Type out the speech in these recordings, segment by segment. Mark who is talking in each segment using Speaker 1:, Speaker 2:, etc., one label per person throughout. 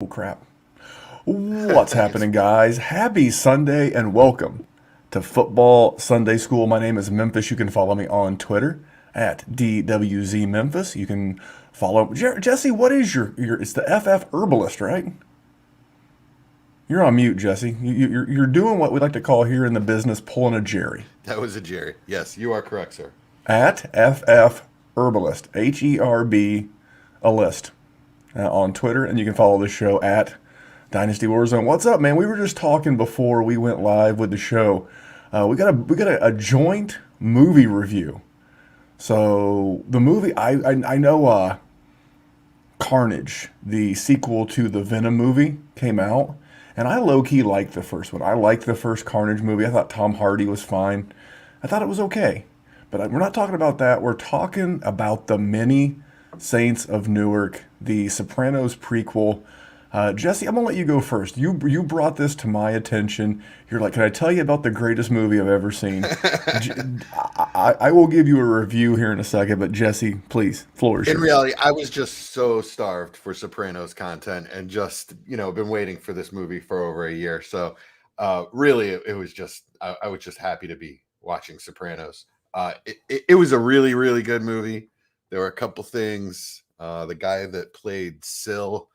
Speaker 1: Oh, crap. What's happening, guys? Happy Sunday and welcome to Football Sunday School. My name is Memphis. You can follow me on Twitter at DWZ Memphis. You can follow Jesse. What is your? It's the FF Herbalist, right? You're on mute, Jesse. You're doing what we like to call here in the business pulling a Jerry
Speaker 2: That was a Jerry. Yes, you are correct, sir.
Speaker 1: at FF Herbalist, HERB, a list on Twitter, and you can follow the show at Dynasty Warzone. What's up, man? We were just talking before we went live with the show. We got a joint movie review. So the movie I know Carnage, the sequel to the Venom movie, came out, and I low key liked the first one. I liked the first Carnage movie. I thought Tom Hardy was fine. I thought it was okay, but we're not talking about that. We're talking about the Many Saints of Newark, the Sopranos prequel. Jesse, I'm gonna let you go first. You brought this to my attention. You're like, can I tell you about the greatest movie I've ever seen? I will give you a review here in a second, but Jesse, please, floor is
Speaker 2: In
Speaker 1: yours.
Speaker 2: reality, I was just so starved for Sopranos content and just, been waiting for this movie for over a year. So really, it was just, I was just happy to be watching Sopranos. It was a really, really good movie. There were a couple things. The guy that played Syl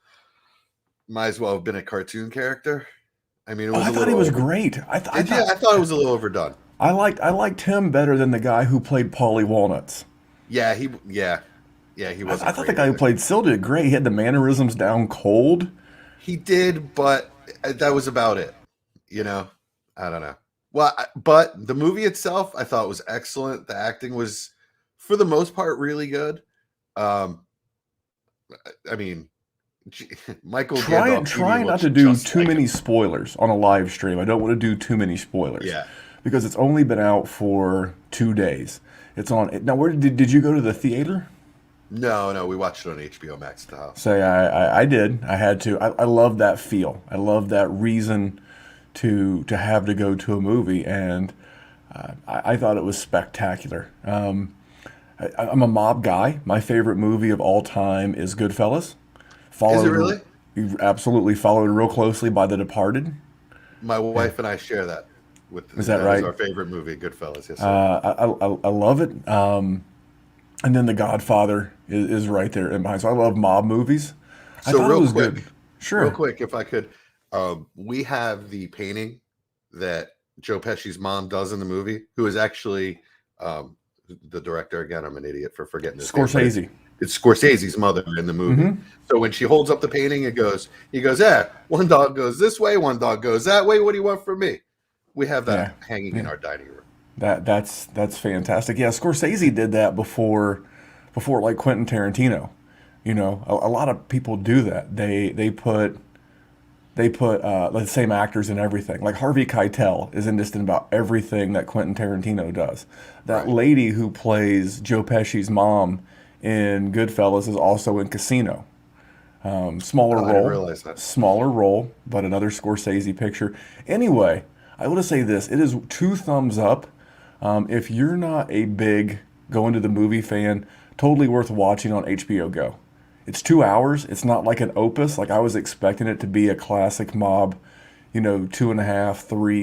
Speaker 2: might as well have been a cartoon character. I mean, it
Speaker 1: Oh,
Speaker 2: was
Speaker 1: I
Speaker 2: a
Speaker 1: thought he
Speaker 2: little
Speaker 1: was
Speaker 2: over.
Speaker 1: great. I
Speaker 2: Did you?
Speaker 1: thought
Speaker 2: I thought it was a little overdone.
Speaker 1: I liked him better than the guy who played Paulie Walnuts.
Speaker 2: Yeah, he
Speaker 1: I
Speaker 2: wasn't
Speaker 1: thought the
Speaker 2: great
Speaker 1: guy who
Speaker 2: either.
Speaker 1: played Syl did great. He had the mannerisms down cold.
Speaker 2: He did, but that was about it. You know, I don't know. Well, but the movie itself, I thought was excellent. The acting was, for the most part, really good. Um, I mean, Michael Gandolfini
Speaker 1: Try not
Speaker 2: looks
Speaker 1: to do
Speaker 2: just
Speaker 1: too
Speaker 2: like him.
Speaker 1: many spoilers on a live stream. I don't want to do too many spoilers
Speaker 2: Yeah.
Speaker 1: because it's only been out for 2 days. It's on now. Where did you go to the theater?
Speaker 2: No, we watched it on HBO Max at the house.
Speaker 1: Say I did. I had to. I love that feel. I love that reason to have to go to a movie, and I thought it was spectacular. I'm a mob guy. My favorite movie of all time is Goodfellas.
Speaker 2: Is it
Speaker 1: Followed
Speaker 2: really?
Speaker 1: absolutely followed real closely by The Departed.
Speaker 2: My
Speaker 1: Yeah.
Speaker 2: wife and I share that.
Speaker 1: Is
Speaker 2: With
Speaker 1: that
Speaker 2: that is
Speaker 1: right?
Speaker 2: our favorite movie, Goodfellas. Yes, sir.
Speaker 1: I love it. And then The Godfather is right there in behind. So I love mob movies. I
Speaker 2: So
Speaker 1: thought it was good.
Speaker 2: real
Speaker 1: Sure.
Speaker 2: quick, if I could, we have the painting that Joe Pesci's mom does in the movie, who is actually um, the director. Again, I'm an idiot for forgetting his name, but
Speaker 1: Scorsese.
Speaker 2: it's Scorsese's mother in the movie.
Speaker 1: Hmm.
Speaker 2: So when she holds up the painting, he goes, yeah, one dog goes this way, one dog goes that way. What do you want from me? We have
Speaker 1: Yeah.
Speaker 2: that hanging in
Speaker 1: Yeah.
Speaker 2: our dining room.
Speaker 1: That's fantastic. Yeah, Scorsese did that before like Quentin Tarantino. A lot of people do that. They put the same actors in everything. Like Harvey Keitel is in just about everything that Quentin Tarantino does. That
Speaker 2: Right.
Speaker 1: lady who plays Joe Pesci's mom in Goodfellas is also in Casino.
Speaker 2: Oh, I didn't realize that.
Speaker 1: Smaller role, but another Scorsese picture. Anyway, I want to say this: it is two thumbs up. If you're not a big going to the movie fan, totally worth watching on HBO Go. It's 2 hours. It's not like an opus. Like I was expecting it to be a classic mob, 2.5,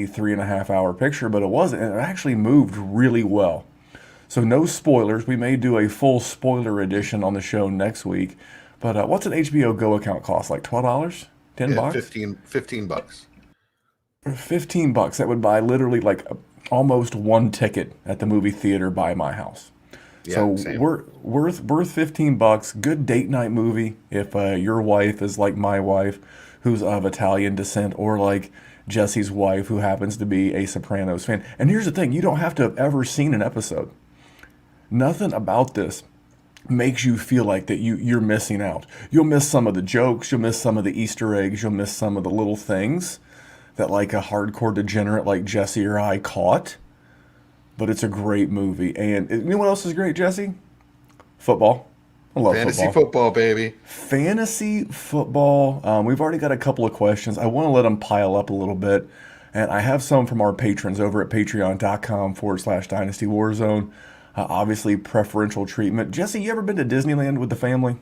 Speaker 1: 3.5 hour picture, but it wasn't. And it actually moved really well. So no spoilers. We may do a full spoiler edition on the show next week. But what's an HBO Go account cost? Like $12? 10
Speaker 2: Yeah,
Speaker 1: bucks?
Speaker 2: 15 bucks.
Speaker 1: $15. That would buy literally like almost one ticket at the movie theater by my house. So
Speaker 2: Yeah, same.
Speaker 1: worth $15. Good date night movie if your wife is like my wife, who's of Italian descent, or like Jesse's wife, who happens to be a Sopranos fan. And here's the thing: you don't have to have ever seen an episode. Nothing about this makes you feel like that you're missing out. You'll miss some of the jokes, you'll miss some of the Easter eggs, you'll miss some of the little things that like a hardcore degenerate like Jesse or I caught. But it's a great movie. And you know what else is great, Jesse? Football. I love
Speaker 2: Fantasy
Speaker 1: football.
Speaker 2: football, baby.
Speaker 1: Fantasy football. We've already got a couple of questions. I want to let them pile up a little bit. And I have some from our patrons over at patreon.com/Dynasty Warzone. Obviously, preferential treatment. Jesse, you ever been to Disneyland with the family?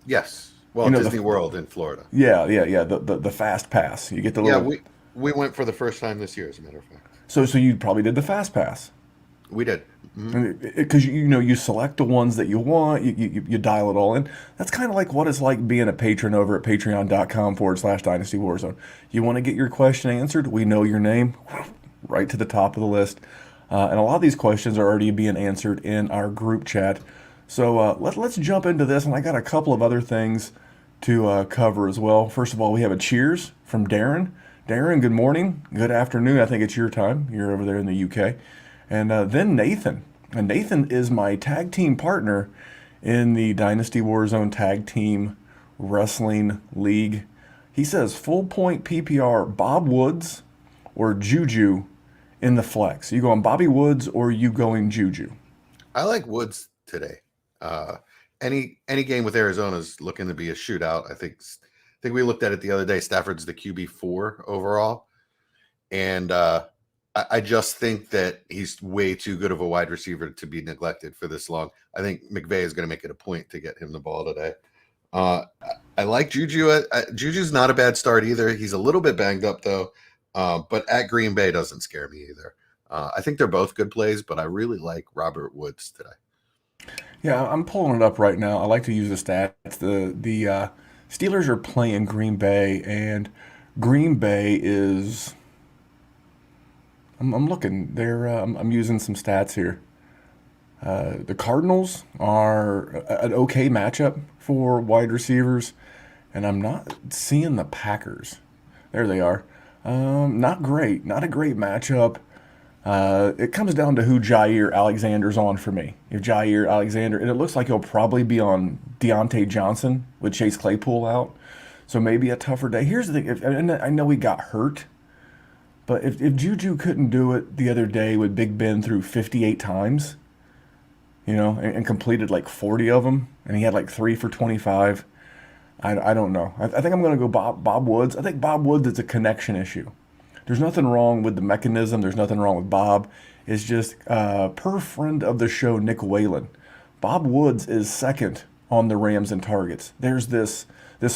Speaker 2: Yes. Well,
Speaker 1: You know
Speaker 2: Disney
Speaker 1: the
Speaker 2: World in Florida.
Speaker 1: yeah. The fast pass. You get the
Speaker 2: Yeah,
Speaker 1: little.
Speaker 2: we went for the first time this year, as a matter of fact.
Speaker 1: So you probably did the fast pass.
Speaker 2: We did. Hmm.
Speaker 1: Because you know you select the ones that you want, you dial it all in. That's kind of like what it's like being a patron over at patreon.com/Dynasty Warzone. You want to get your question answered, we know your name, right to the top of the list. And a lot of these questions are already being answered in our group chat. So let's jump into this, and I got a couple of other things to cover as well. First of all, we have a cheers from Darren. Darren, good morning, good afternoon. I think it's your time. You're over there in the UK. And then Nathan. And Nathan is my tag team partner in the Dynasty Warzone Tag Team Wrestling League. He says full point PPR, Bob Woods or Juju in the flex. You going Bobby Woods or you going Juju?
Speaker 2: I like Woods today. Uh, any game with Arizona is looking to be a shootout. I think we looked at it the other day. Stafford's the QB4 overall, and I just think that he's way too good of a wide receiver to be neglected for this long. I think McVay is going to make it a point to get him the ball today. Uh, I like Juju. Juju's not a bad start either. He's a little bit banged up though, but at Green Bay doesn't scare me either. I think they're both good plays, but I really like Robert Woods today.
Speaker 1: Yeah, I'm pulling it up right now. I like to use the stats. The Steelers are playing Green Bay, and Green Bay is. I'm looking. I'm using some stats here. The Cardinals are an okay matchup for wide receivers, and I'm not seeing the Packers. There they are. Not great. Not a great matchup. It comes down to who Jair Alexander's on for me. If Jair Alexander, and it looks like he'll probably be on Deontay Johnson with Chase Claypool out, so maybe a tougher day. Here's the thing: and I know he got hurt, but if Juju couldn't do it the other day with Big Ben threw 58 times, and completed like 40 of them, and he had like 3 for 25. I don't know. I think I'm going to go Bob Woods. I think Bob Woods is a connection issue. There's nothing wrong with the mechanism. There's nothing wrong with Bob. It's just per friend of the show, Nick Whalen, Bob Woods is second on the Rams in targets. There's this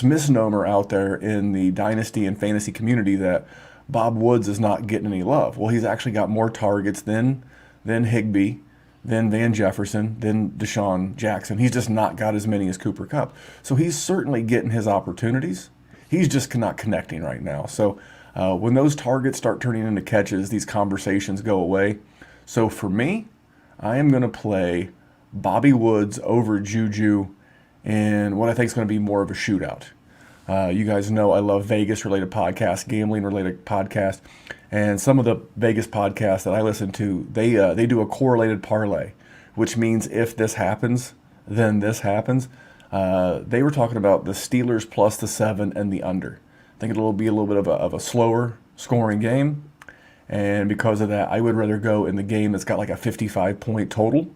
Speaker 1: misnomer out there in the dynasty and fantasy community that Bob Woods is not getting any love. Well, he's actually got more targets than Higbee, than Van Jefferson, than Deshaun Jackson. He's just not got as many as Cooper Kupp. So he's certainly getting his opportunities. He's just not connecting right now. So when those targets start turning into catches, these conversations go away. So for me, I am going to play Bobby Woods over Juju in what I think is going to be more of a shootout. You guys know I love Vegas-related podcasts, gambling-related podcasts, and some of the Vegas podcasts that I listen to, they do a correlated parlay, which means if this happens, then this happens. They were talking about the Steelers plus the 7 and the under. I think it'll be a little bit of a slower scoring game, and because of that, I would rather go in the game that's got like a 55-point total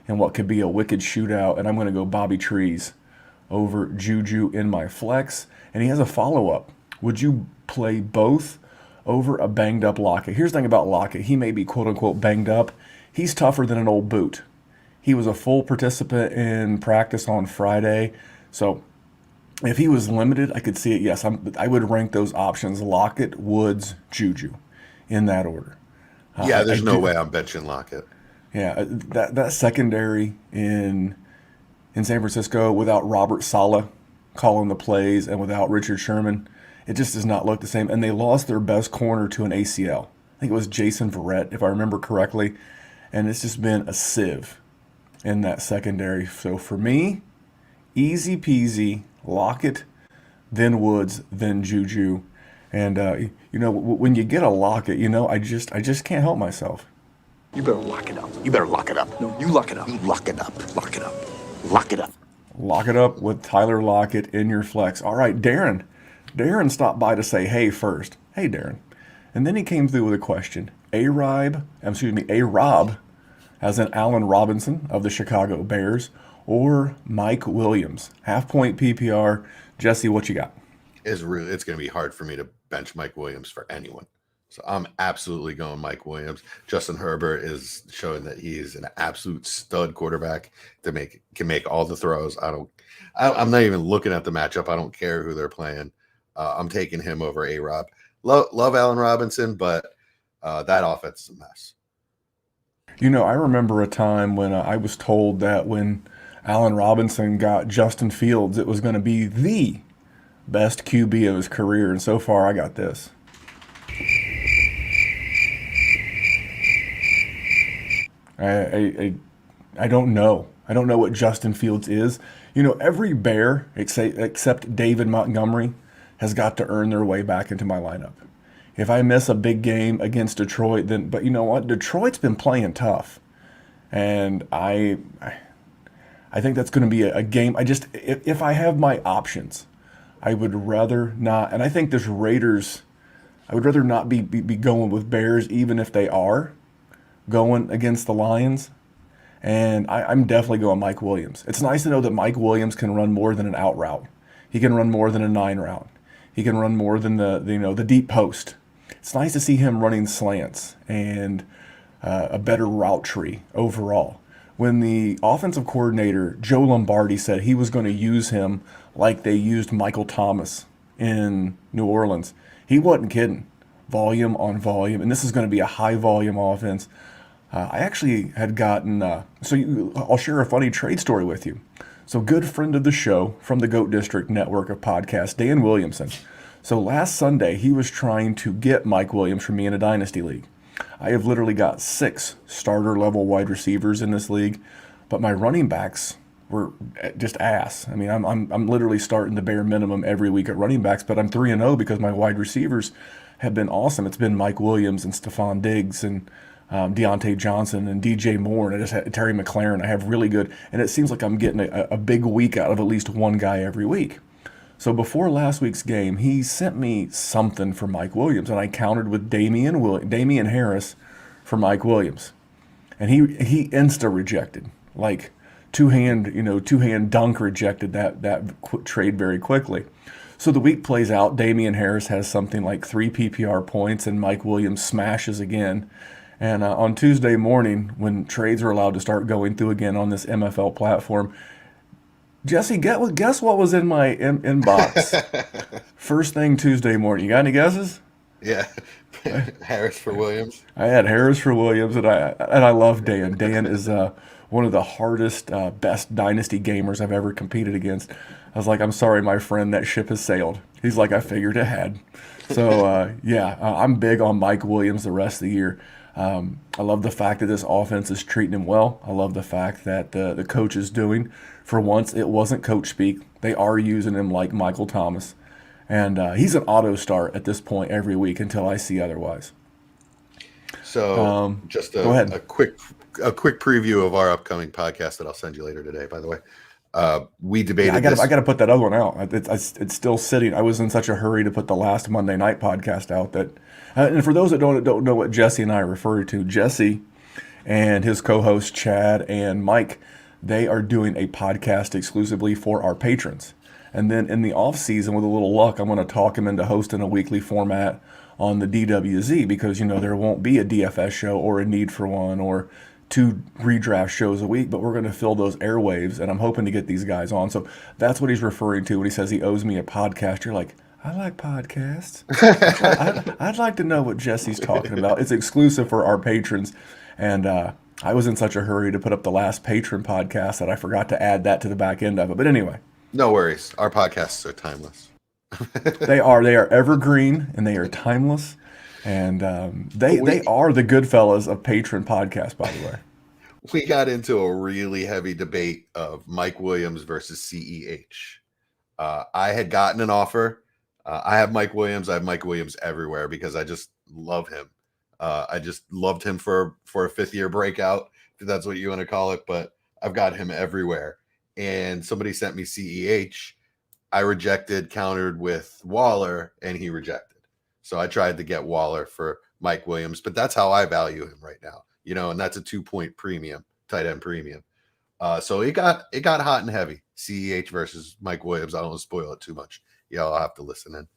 Speaker 1: and what could be a wicked shootout, and I'm going to go Bobby Trees over Juju in my flex. And he has a follow-up. Would you play both over a banged-up Lockett? Here's the thing about Lockett. He may be quote-unquote banged up. He's tougher than an old boot. He was a full participant in practice on Friday. So if he was limited, I could see it. Yes, I would rank those options: Lockett, Woods, Juju, in that order.
Speaker 2: Yeah, there's no way I'm benching Lockett.
Speaker 1: Yeah, that secondary in San Francisco without Robert Saleh calling the plays and without Richard Sherman, it just does not look the same. And they lost their best corner to an ACL. I think it was Jason Verrett, if I remember correctly. And it's just been a sieve in that secondary. So for me, easy peasy, Lockett, then Woods, then Juju. And, when you get a Lockett, I just can't help myself.
Speaker 3: You better lock it up. You better lock it up. No, you lock it up. You lock it up. Lock it up. Lock it up.
Speaker 1: Lock it up with Tyler Lockett in your flex. All right, Darren. Darren stopped by to say hey first. Hey, Darren. And then he came through with a question. A-Rob, as in Allen Robinson of the Chicago Bears, or Mike Williams. Half-point PPR. Jesse, what you got?
Speaker 2: It's going to be hard for me to bench Mike Williams for anyone. So I'm absolutely going Mike Williams. Justin Herbert is showing that he's an absolute stud quarterback can make all the throws. I'm not even looking at the matchup. I don't care who they're playing. I'm taking him over A-Rob. Love Allen Robinson, but that offense is a mess.
Speaker 1: I remember a time when I was told that when Allen Robinson got Justin Fields, it was going to be the best QB of his career, and so far I got this. I don't know. I don't know what Justin Fields is. Every Bear except David Montgomery has got to earn their way back into my lineup. If I miss a big game against Detroit, but you know what? Detroit's been playing tough, and I think that's going to be a game. If I have my options, I would rather not. And I think this Raiders, I would rather not be going with Bears, even if they are going against the Lions. And I'm definitely going Mike Williams. It's nice to know that Mike Williams can run more than an out route. He can run more than a 9 route. He can run more than the deep post. It's nice to see him running slants and a better route tree overall. When the offensive coordinator, Joe Lombardi, said he was going to use him like they used Michael Thomas in New Orleans, he wasn't kidding. Volume on volume. And this is going to be a high volume offense. I actually had gotten, I'll share a funny trade story with you. So, good friend of the show from the GOAT District network of podcasts, Dan Williamson. So last Sunday, he was trying to get Mike Williams from me in a dynasty league. I have literally got 6 starter-level wide receivers in this league, but my running backs were just ass. I mean, I'm literally starting the bare minimum every week at running backs, but I'm 3-0 because my wide receivers have been awesome. It's been Mike Williams and Stephon Diggs and Deontay Johnson and DJ Moore, and I just had Terry McLaurin. I have really good, and it seems like I'm getting a big week out of at least one guy every week. So before last week's game, he sent me something for Mike Williams, and I countered with Damian Harris for Mike Williams, and he insta rejected, like two-hand dunk rejected that trade very quickly. So the week plays out. Damian Harris has something like 3 PPR points, and Mike Williams smashes again. And on Tuesday morning, when trades are allowed to start going through again on this MFL platform, Jesse, guess what was in my inbox? First thing Tuesday morning. You got any guesses?
Speaker 2: Yeah, Harris for Williams.
Speaker 1: I had Harris for Williams, and I love Dan. Dan is one of the hardest, best dynasty gamers I've ever competed against. I was like, I'm sorry, my friend, that ship has sailed. He's like, I figured it had. So, I'm big on Mike Williams the rest of the year. I love the fact that this offense is treating him well. I love the fact that the coach is doing. For once, it wasn't coach speak. They are using him like Michael Thomas. And he's an auto start at this point every week until I see otherwise.
Speaker 2: So just a quick preview of our upcoming podcast that I'll send you later today, by the way. We debated
Speaker 1: I got to put that other one out. It's still sitting. I was in such a hurry to put the last Monday night podcast out that, and for those that don't know what Jesse and I refer to, Jesse and his co-hosts Chad and Mike, they are doing a podcast exclusively for our patrons. And then in the off season, with a little luck, I'm going to talk him into hosting a weekly format on the DWZ because there won't be a DFS show or a need for one or 2 redraft shows a week, but we're going to fill those airwaves, and I'm hoping to get these guys on. So that's what he's referring to when he says he owes me a podcast. You're like, I like podcasts. I'd like to know what Jesse's talking about. It's exclusive for our patrons, and I was in such a hurry to put up the last patron podcast that I forgot to add that to the back end of it. But anyway.
Speaker 2: No worries. Our podcasts are timeless.
Speaker 1: They are evergreen, and they are timeless. And they are the Goodfellas of patron podcasts, by the way.
Speaker 2: We got into a really heavy debate of Mike Williams versus CEH. I had gotten an offer. I have Mike Williams. I have Mike Williams everywhere because I just love him. I just loved him for a 5th-year breakout, if that's what you want to call it. But I've got him everywhere. And somebody sent me CEH. I rejected, countered with Waller, and he rejected. So I tried to get Waller for Mike Williams, but that's how I value him right now, and that's a 2-point premium, tight end premium. So it got hot and heavy. CEH versus Mike Williams. I don't want to spoil it too much. I'll have to listen in.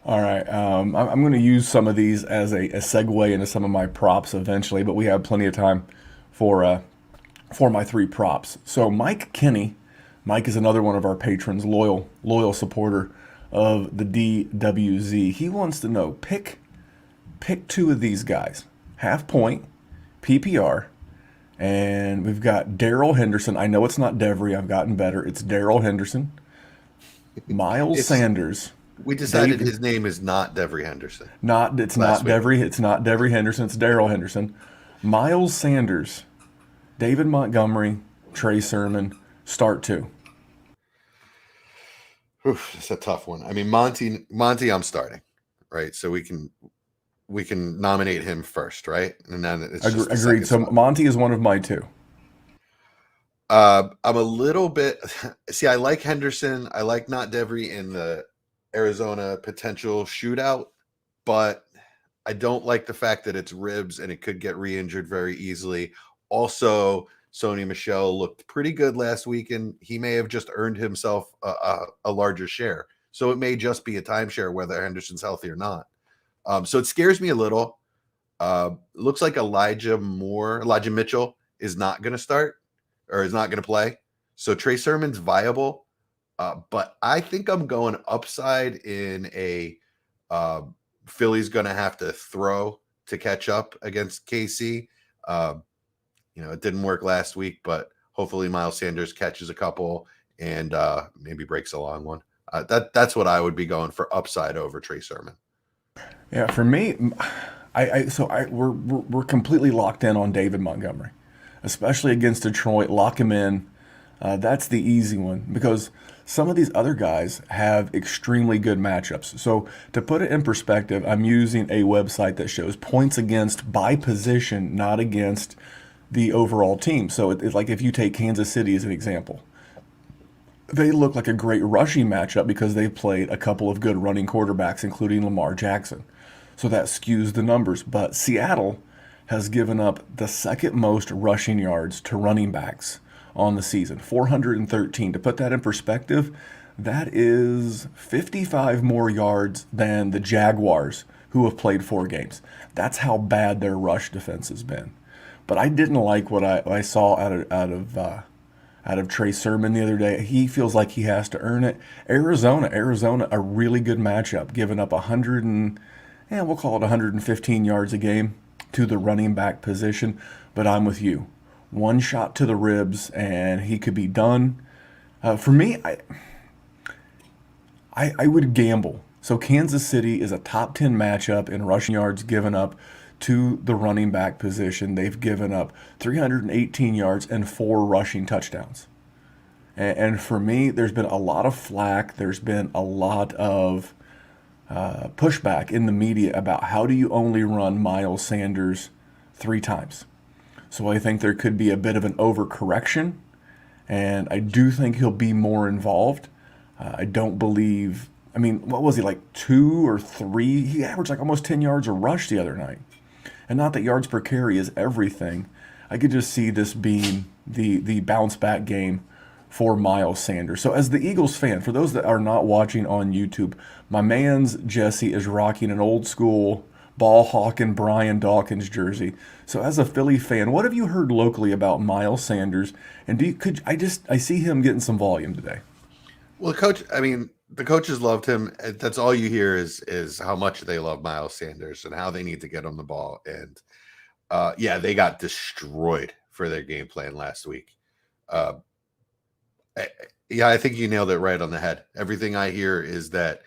Speaker 1: All right. I'm going to use some of these as a segue into some of my props eventually, but we have plenty of time for my three props. So Mike Kinney, Mike is another one of our patrons, loyal supporter of the DWZ. He wants to know pick two of these guys, half point, PPR, and we've got Darrell Henderson. I know it's not Devery. I've gotten better. It's Darrell Henderson, Miles
Speaker 2: It's
Speaker 1: Sanders,
Speaker 2: we decided
Speaker 1: Dave.
Speaker 2: his name is not Devery Henderson
Speaker 1: Not it's
Speaker 2: last
Speaker 1: not
Speaker 2: week.
Speaker 1: Devery. It's not Devery Henderson. It's Darrell Henderson, Miles Sanders, David Montgomery, Trey Sermon. Start two.
Speaker 2: Oof, it's a tough one. I mean, Monty, I'm starting, right? So we can nominate him first, right? And then it's just the
Speaker 1: Agreed.
Speaker 2: second
Speaker 1: So
Speaker 2: spot.
Speaker 1: Monty is one of my two.
Speaker 2: I'm a little bit. See, I like Henderson. I like not Devery in the Arizona potential shootout, but I don't like the fact that it's ribs and it could get re-injured very easily. Also, Sony Michel looked pretty good last week, and he may have just earned himself a larger share. So it may just be a timeshare whether Henderson's healthy or not. So it scares me a little. Looks like Elijah Mitchell is not going to start or is not going to play. So Trey Sermon's viable, but I think I'm going upside in a Philly's going to have to throw to catch up against KC. It didn't work last week, but hopefully Miles Sanders catches a couple and maybe breaks a long one. That's what I would be going for upside over Trey Sermon.
Speaker 1: Yeah, for me, we're completely locked in on David Montgomery, especially against Detroit. Lock him in. That's the easy one because some of these other guys have extremely good matchups. So to put it in perspective, I'm using a website that shows points against by position, not against the overall team. So it's like if you take Kansas City as an example, they look like a great rushing matchup because they've played a couple of good running quarterbacks, including Lamar Jackson. So that skews the numbers. But Seattle has given up the second most rushing yards to running backs on the season, 413. To put that in perspective, that is 55 more yards than the Jaguars, who have played 4 games. That's how bad their rush defense has been. But I didn't like what I saw out of Trey Sermon the other day. He feels like he has to earn it. Arizona, a really good matchup, giving up 100 and we'll call it 115 yards a game to the running back position. But I'm with you. One shot to the ribs and he could be done. For me, I would gamble. So Kansas City is a top 10 matchup in rushing yards given up to the running back position. They've given up 318 yards and 4 rushing touchdowns. And for me, there's been a lot of flack. There's been a lot of pushback in the media about how do you only run Miles Sanders 3 times. So I think there could be a bit of an overcorrection, and I do think he'll be more involved. I don't believe. I mean, what was he like 2 or 3? He averaged like almost 10 yards a rush the other night. And not that yards per carry is everything. I could just see this being the bounce back game for Miles Sanders. So as the Eagles fan, for those that are not watching on YouTube, my man's Jesse is rocking an old school ball hawking Brian Dawkins jersey. So as a Philly fan, what have you heard locally about Miles Sanders? And I see him getting some volume today.
Speaker 2: Well, the coaches loved him. That's all you hear is how much they love Miles Sanders and how they need to get him the ball. And they got destroyed for their game plan last week. I think you nailed it right on the head. Everything I hear is that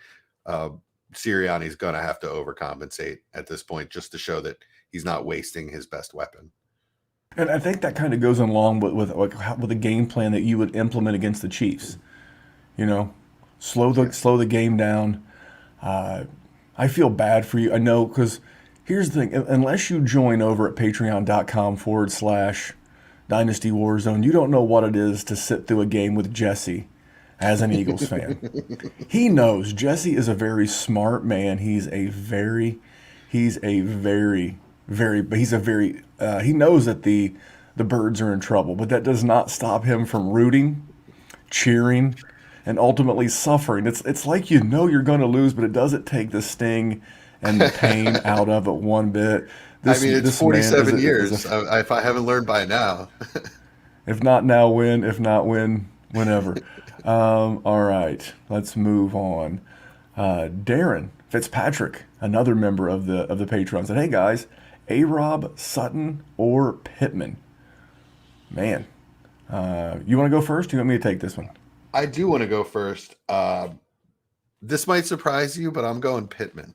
Speaker 2: Sirianni's going to have to overcompensate at this point just to show that he's not wasting his best weapon.
Speaker 1: And I think that kind of goes along with a game plan that you would implement against the Chiefs. Slow the game down. I feel bad for you. I know, because here's the thing. Unless you join over at patreon.com/Dynasty Warzone, you don't know what it is to sit through a game with Jesse as an Eagles fan. He knows. Jesse is a very smart man. He knows that the birds are in trouble, but that does not stop him from rooting, cheering, and ultimately suffering. It's like you know you're going to lose, but it doesn't take the sting and the pain out of it one bit.
Speaker 2: I
Speaker 1: This
Speaker 2: mean, it's
Speaker 1: this man is
Speaker 2: 47
Speaker 1: a
Speaker 2: years. If I haven't learned by now.
Speaker 1: if not now, when? If not when, whenever. All right, let's move on. Darren Fitzpatrick, another member of the Patreon, said, "Hey guys, A-Rob, Sutton, or Pittman?" Man, you want to go first? Or you want me to take this one?
Speaker 2: I do want to go first. This might surprise you, but I'm going Pittman.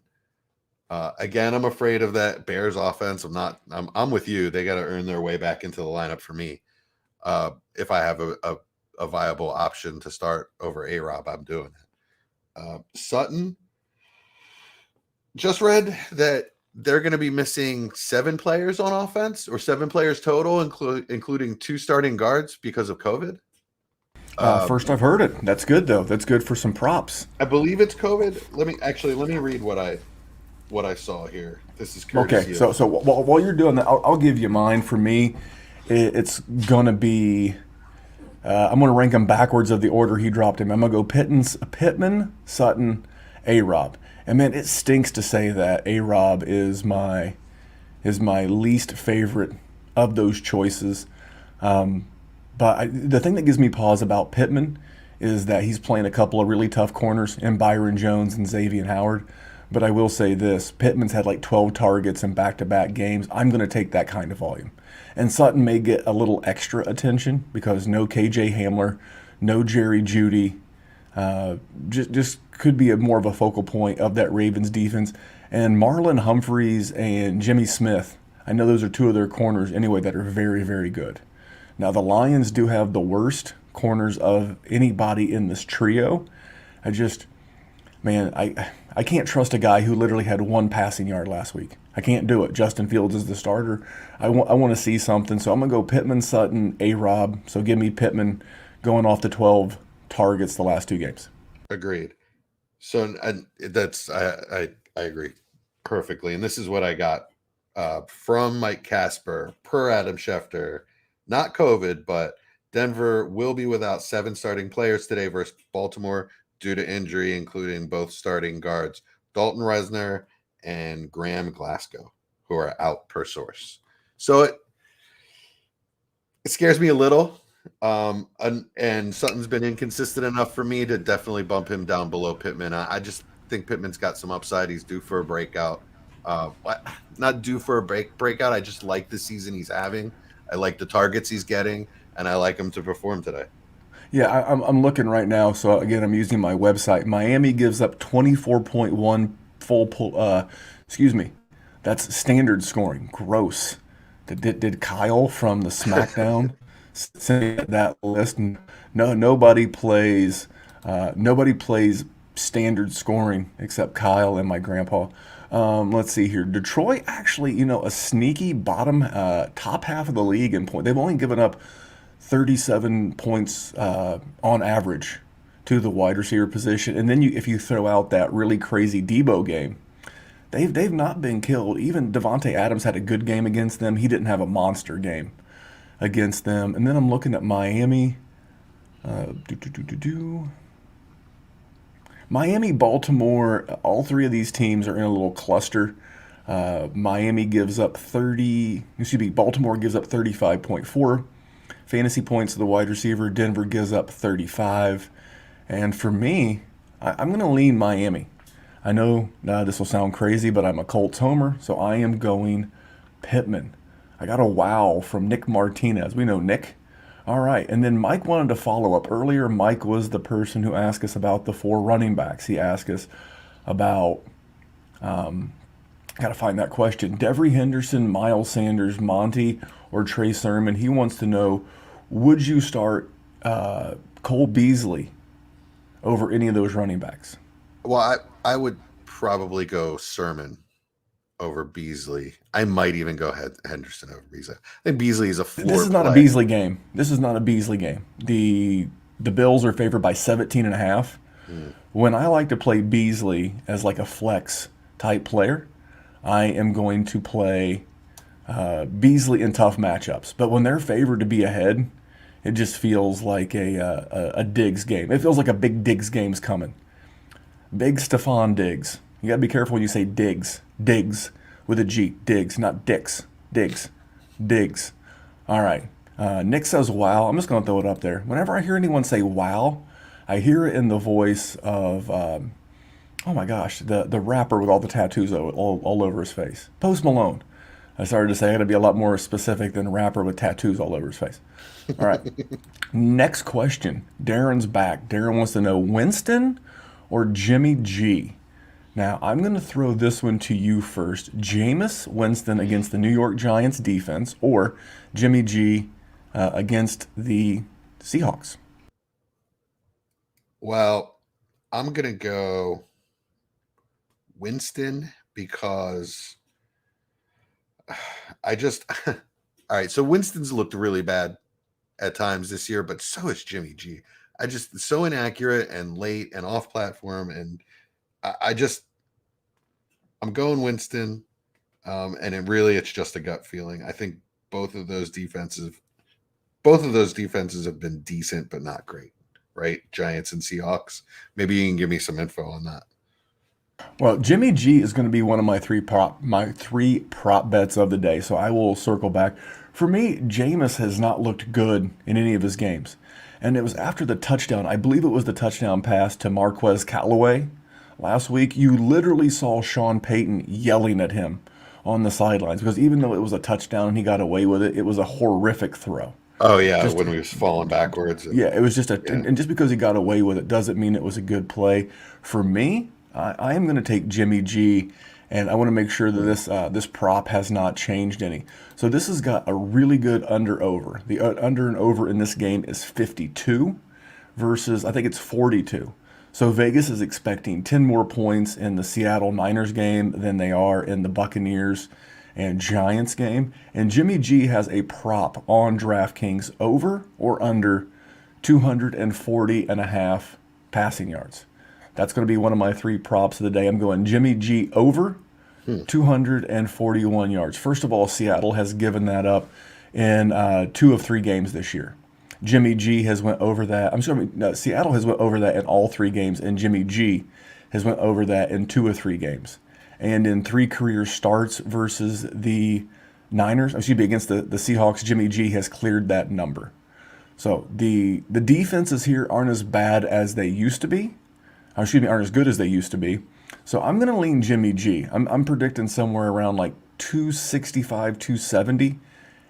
Speaker 2: Again, I'm afraid of that Bears offense. I'm with you. They got to earn their way back into the lineup for me. If I have a viable option to start over A-Rob, I'm doing it. Sutton, just read that they're going to be missing 7 players on offense, or 7 players total, including 2 starting guards because of COVID.
Speaker 1: First I've heard it. That's good though. That's good for some props.
Speaker 2: I believe it's COVID. Let me read what I saw here. This is courtesy
Speaker 1: Okay, so while you're doing that, I'll give you mine. For me, it's gonna be. I'm gonna rank them backwards of the order he dropped him. I'm gonna go Pittman, Sutton, A-Rob. And man, it stinks to say that A-Rob is my least favorite of those choices. But the thing that gives me pause about Pittman is that he's playing a couple of really tough corners in Byron Jones and Xavier Howard. But I will say this, Pittman's had like 12 targets in back-to-back games. I'm going to take that kind of volume. And Sutton may get a little extra attention because no KJ Hamler, no Jerry Jeudy, just could be more of a focal point of that Ravens defense. And Marlon Humphreys and Jimmy Smith, I know those are 2 of their corners anyway that are very, very good. Now, the Lions do have the worst corners of anybody in this trio. I can't trust a guy who literally had 1 passing yard last week. I can't do it. Justin Fields is the starter. I want to see something. So I'm going to go Pittman, Sutton, A-Rob. So give me Pittman going off the 12 targets the last 2 games.
Speaker 2: Agreed. So I agree perfectly. And this is what I got from Mike Casper per Adam Schefter. Not COVID, but Denver will be without 7 starting players today versus Baltimore due to injury, including both starting guards, Dalton Resner and Graham Glasgow, who are out per source. So it scares me a little. And Sutton's been inconsistent enough for me to definitely bump him down below Pittman. I just think Pittman's got some upside. He's due for a breakout. Not due for a breakout. I just like the season he's having. I like the targets he's getting, and I like him to perform today.
Speaker 1: Yeah, I'm looking right now. So again, I'm using my website. Miami gives up 24.1 excuse me, that's standard scoring. Gross. Did Kyle from the SmackDown say that list? No, nobody plays standard scoring except Kyle and my grandpa. Let's see here. Detroit actually, a sneaky bottom, top half of the league in point. They've only given up 37 points on average to the wide receiver position. And then if you throw out that really crazy Debo game, they've not been killed. Even Devontae Adams had a good game against them. He didn't have a monster game against them. And then I'm looking at Miami. Miami, Baltimore, all 3 of these teams are in a little cluster. Baltimore gives up 35.4 fantasy points to the wide receiver. Denver gives up 35. And for me, I'm going to lean Miami. I know this will sound crazy, but I'm a Colts homer, so I am going Pittman. I got a wow from Nick Martinez. We know Nick. All right, and then Mike wanted to follow up. Earlier, Mike was the person who asked us about the 4 running backs. He asked us about, got to find that question, Devery Henderson, Miles Sanders, Monty, or Trey Sermon. He wants to know, would you start Cole Beasley over any of those running backs?
Speaker 2: Well, I would probably go Sermon over Beasley. I might even go Henderson over Beasley. I think Beasley is a floor
Speaker 1: This is not
Speaker 2: play.
Speaker 1: a Beasley game. This is not a Beasley game. The Bills are favored by 17.5. When I like to play Beasley as like a flex type player, I am going to play Beasley in tough matchups. But when they're favored to be ahead It just feels like a Diggs game. It feels like a big Diggs game's coming. Big Stephon Diggs. You got to be careful when you say Diggs. Diggs with a G. Diggs, not Dix. Diggs. Diggs. All right. Nick says wow. I'm just going to throw it up there. Whenever I hear anyone say wow, I hear it in the voice of, oh my gosh, the rapper with all the tattoos all over his face. Post Malone. I started to say I got to be a lot more specific than rapper with tattoos all over his face. All right. Next question. Darren's back. Darren wants to know Winston or Jimmy G. Now, I'm going to throw this one to you first. Jameis Winston against the New York Giants defense or Jimmy G against the Seahawks?
Speaker 2: Well, I'm going to go Winston because I just all right, so Winston's looked really bad at times this year, but so is Jimmy G. I just so inaccurate and late and off platform, and I'm going Winston, and it's just a gut feeling. I think both of those defenses have been decent but not great, right? Giants and Seahawks. Maybe you can give me some info on that.
Speaker 1: Well, Jimmy G is going to be one of my three prop bets of the day, so I will circle back. For me, Jameis has not looked good in any of his games, and it was after the touchdown. I believe it was the touchdown pass to Marquez Callaway last week. You literally saw Sean Payton yelling at him on the sidelines because even though it was a touchdown and he got away with it, it was a horrific throw.
Speaker 2: Oh yeah, when he was falling backwards.
Speaker 1: Yeah, it was just and just because he got away with it doesn't mean it was a good play. For me, I am going to take Jimmy G, and I want to make sure that this prop has not changed any. So this has got a really good under-over. The under and over in this game is 52 versus, I think it's 42. So Vegas is expecting 10 more points in the Seattle Niners game than they are in the Buccaneers and Giants game. And Jimmy G has a prop on DraftKings over or under 240.5 passing yards. That's going to be one of my three props of the day. I'm going Jimmy G over 241 yards. First of all, Seattle has given that up in 2 of 3 games this year. Jimmy G has went over that. Seattle has went over that in all 3 games, and Jimmy G has went over that in 2 of 3 games. And in 3 career starts versus the against the Seahawks, Jimmy G has cleared that number. So the defenses here aren't as bad as they used to be. Aren't as good as they used to be. So I'm going to lean Jimmy G. I'm predicting somewhere around like 265, 270,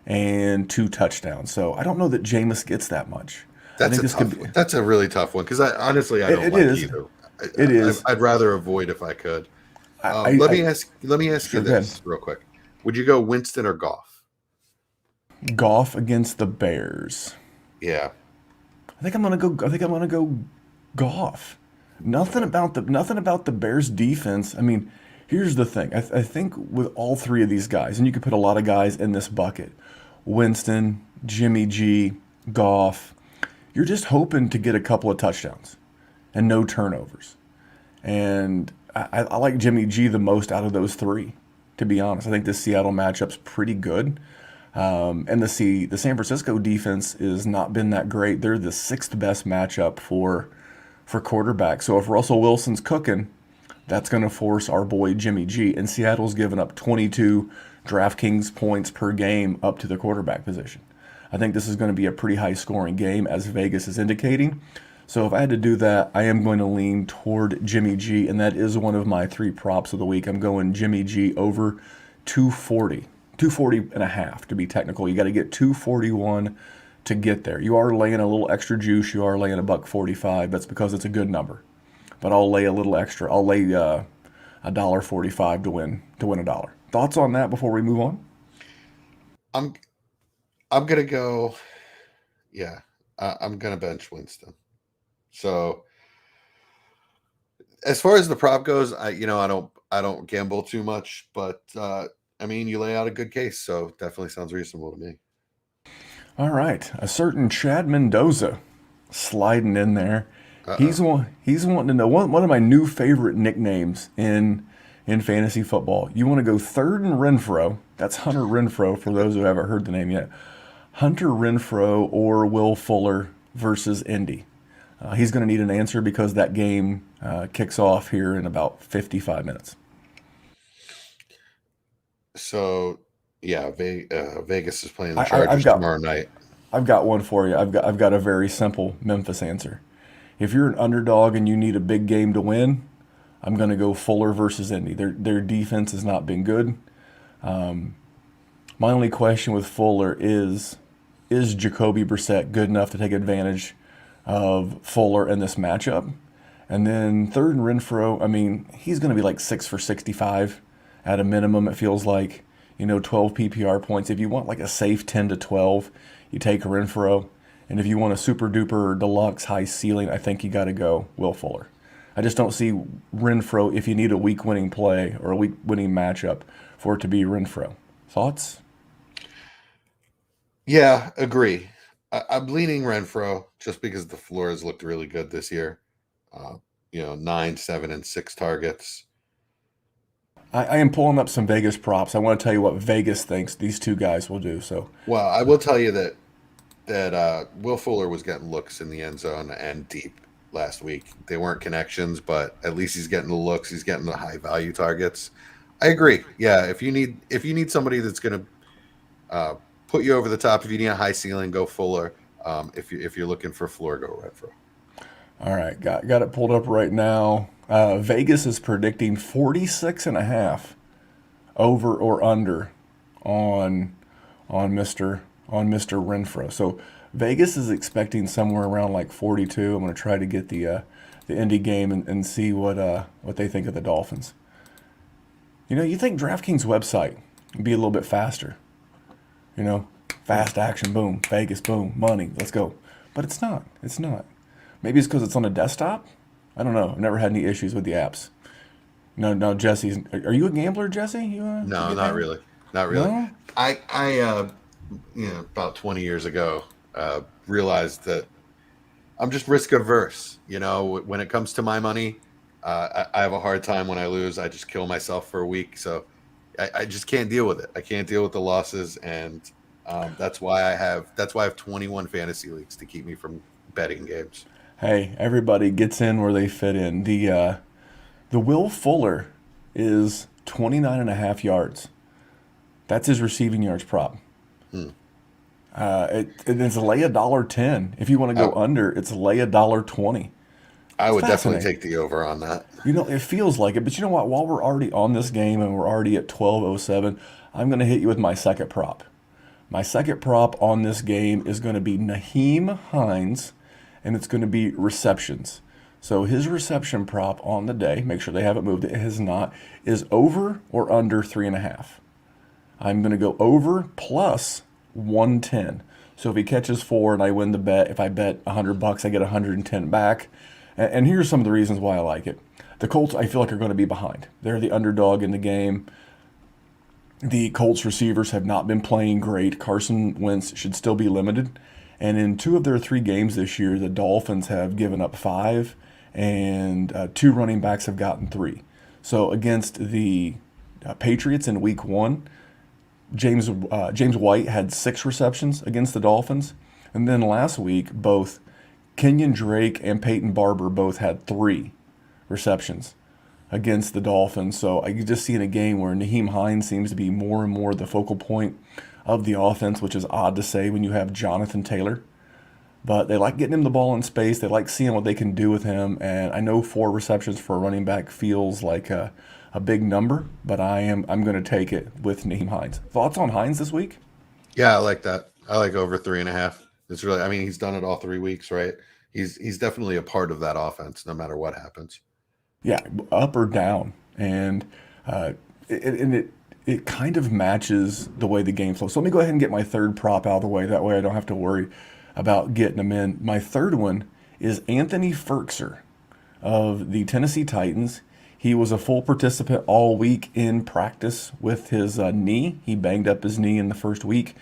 Speaker 1: and 2 touchdowns. So I don't know that Jameis gets that much.
Speaker 2: That's a really tough one because I don't like either.
Speaker 1: It is.
Speaker 2: I'd rather avoid if I could. Let me ask you this real quick: would you go Winston or Goff?
Speaker 1: Goff against the Bears.
Speaker 2: Yeah,
Speaker 1: I think I'm gonna go Goff. Nothing about the Bears defense. I mean, here's the thing. I think with all 3 of these guys, and you could put a lot of guys in this bucket: Winston, Jimmy G, Goff. You're just hoping to get a couple of touchdowns and no turnovers. And I like Jimmy G the most out of those 3, to be honest. I think this Seattle matchup's pretty good. And the San Francisco defense has not been that great. They're the 6th best matchup for quarterback. So if Russell Wilson's cooking, that's going to force our boy Jimmy G. And Seattle's given up 22 DraftKings points per game up to the quarterback position. I think this is going to be a pretty high scoring game, as Vegas is indicating. So if I had to do that, I am going to lean toward Jimmy G, and that is one of my 3 props of the week. I'm going Jimmy G over 240 and a half to be technical. You got to get 241 to get there. You are laying a little extra juice. You are laying $1.45. That's because it's a good number. But I'll lay a little extra. I'll lay $1.45 to win $1. Thoughts on that before we move on?
Speaker 2: I'm gonna go. Yeah, I'm gonna bench Winston. So as far as the prop goes, I don't gamble too much, but I mean, you lay out a good case, so definitely sounds reasonable to me.
Speaker 1: All right, a certain Chad Mendoza sliding in there. He's wanting to know one of my new favorite nicknames in fantasy football. You want to go third and Renfro? That's Hunter Renfro for those who haven't heard the name yet. Hunter Renfrow or Will Fuller versus Indy. He's going to need an answer because that game kicks off here in about 55 minutes.
Speaker 2: So, yeah, Vegas is playing the
Speaker 1: I've
Speaker 2: Chargers
Speaker 1: got
Speaker 2: tomorrow night.
Speaker 1: I've got one for you. I've got a very simple Memphis answer. If you're an underdog and you need a big game to win, I'm going to go Fuller versus Indy. Their defense has not been good. My only question with Fuller is Jacoby Brissett good enough to take advantage of Fuller in this matchup? And then third and Renfro, I mean, he's going to be like 6 for 65 at a minimum. It feels like, 12 PPR points. If you want like a safe 10 to 12, you take Renfro. And if you want a super duper deluxe high ceiling, I think you got to go Will Fuller. I just don't see Renfro if you need a week winning play or a week winning matchup for it to be Renfro. Thoughts?
Speaker 2: Yeah, agree. I'm leaning Renfro just because the floor has looked really good this year. 9, 7, and 6 targets.
Speaker 1: I am pulling up some Vegas props. I want to tell you what Vegas thinks these two guys will do. So,
Speaker 2: Well, I will tell you that Will Fuller was getting looks in the end zone and deep last week. They weren't connections, but at least he's getting the looks. He's getting the high value targets. I agree. Yeah, if you need somebody that's going to put you over the top, if you need a high ceiling, go Fuller. If you're looking for floor, go Renfro.
Speaker 1: all right, got it pulled up right now. Vegas is predicting 46.5 over or under on Mr. Renfro. So Vegas is expecting somewhere around like 42. I'm going to try to get the Indy game and see what they think of the Dolphins. You think DraftKings website would be a little bit faster. Fast action, boom, Vegas, boom, money, let's go. But it's not. It's not. Maybe it's because it's on a desktop. I don't know. I've never had any issues with the apps. No, Jesse's. Are you a gambler, Jesse?
Speaker 2: No, not really. Not really.
Speaker 1: No?
Speaker 2: I about 20 years ago, realized that I'm just risk averse. When it comes to my money, I have a hard time when I lose. I just kill myself for a week. So I just can't deal with it. I can't deal with the losses, and that's why I have 21 fantasy leagues to keep me from betting games.
Speaker 1: Hey, everybody gets in where they fit in. The Will Fuller is 29.5 yards. That's his receiving yards prop. It's lay $1.10. If you want to go under, it's lay $1.20.
Speaker 2: I would definitely take the over on that.
Speaker 1: It feels like it, but you know what? While we're already on this game and we're already at 12:07, I'm going to hit you with my second prop. My second prop on this game is going to be Nyheim Hines, and it's going to be receptions. So his reception prop on the day, make sure they haven't moved it, has not, is over or under 3.5. I'm going to go over plus 110. So if he catches 4 and I win the bet, if I bet $100, I get 110 back. And here's some of the reasons why I like it. The Colts, I feel like, are going to be behind. They're the underdog in the game. The Colts receivers have not been playing great. Carson Wentz should still be limited. And in 2 of their 3 games this year, the Dolphins have given up 5, and 2 running backs have gotten 3. So against the Patriots in Week 1, James White had 6 receptions against the Dolphins. And then last week, both Kenyon Drake and Peyton Barber both had 3 receptions against the Dolphins. So I could just see in a game where Nyheim Hines seems to be more and more the focal point of the offense, which is odd to say when you have Jonathan Taylor. But they like getting him the ball in space. They like seeing what they can do with him. And I know 4 receptions for a running back feels like a big number, but I'm going to take it with Nyheim Hines. Thoughts on Hines this week?
Speaker 2: Yeah, I like that. I like over 3.5. It's really, he's done it all 3 weeks, right? He's definitely a part of that offense, no matter what happens.
Speaker 1: Yeah, up or down, and it kind of matches the way the game flows. So let me go ahead and get my third prop out of the way. That way I don't have to worry about getting them in. My third one is Anthony Ferchser of the Tennessee Titans. He was a full participant all week in practice with his knee. He banged up his knee in the first week.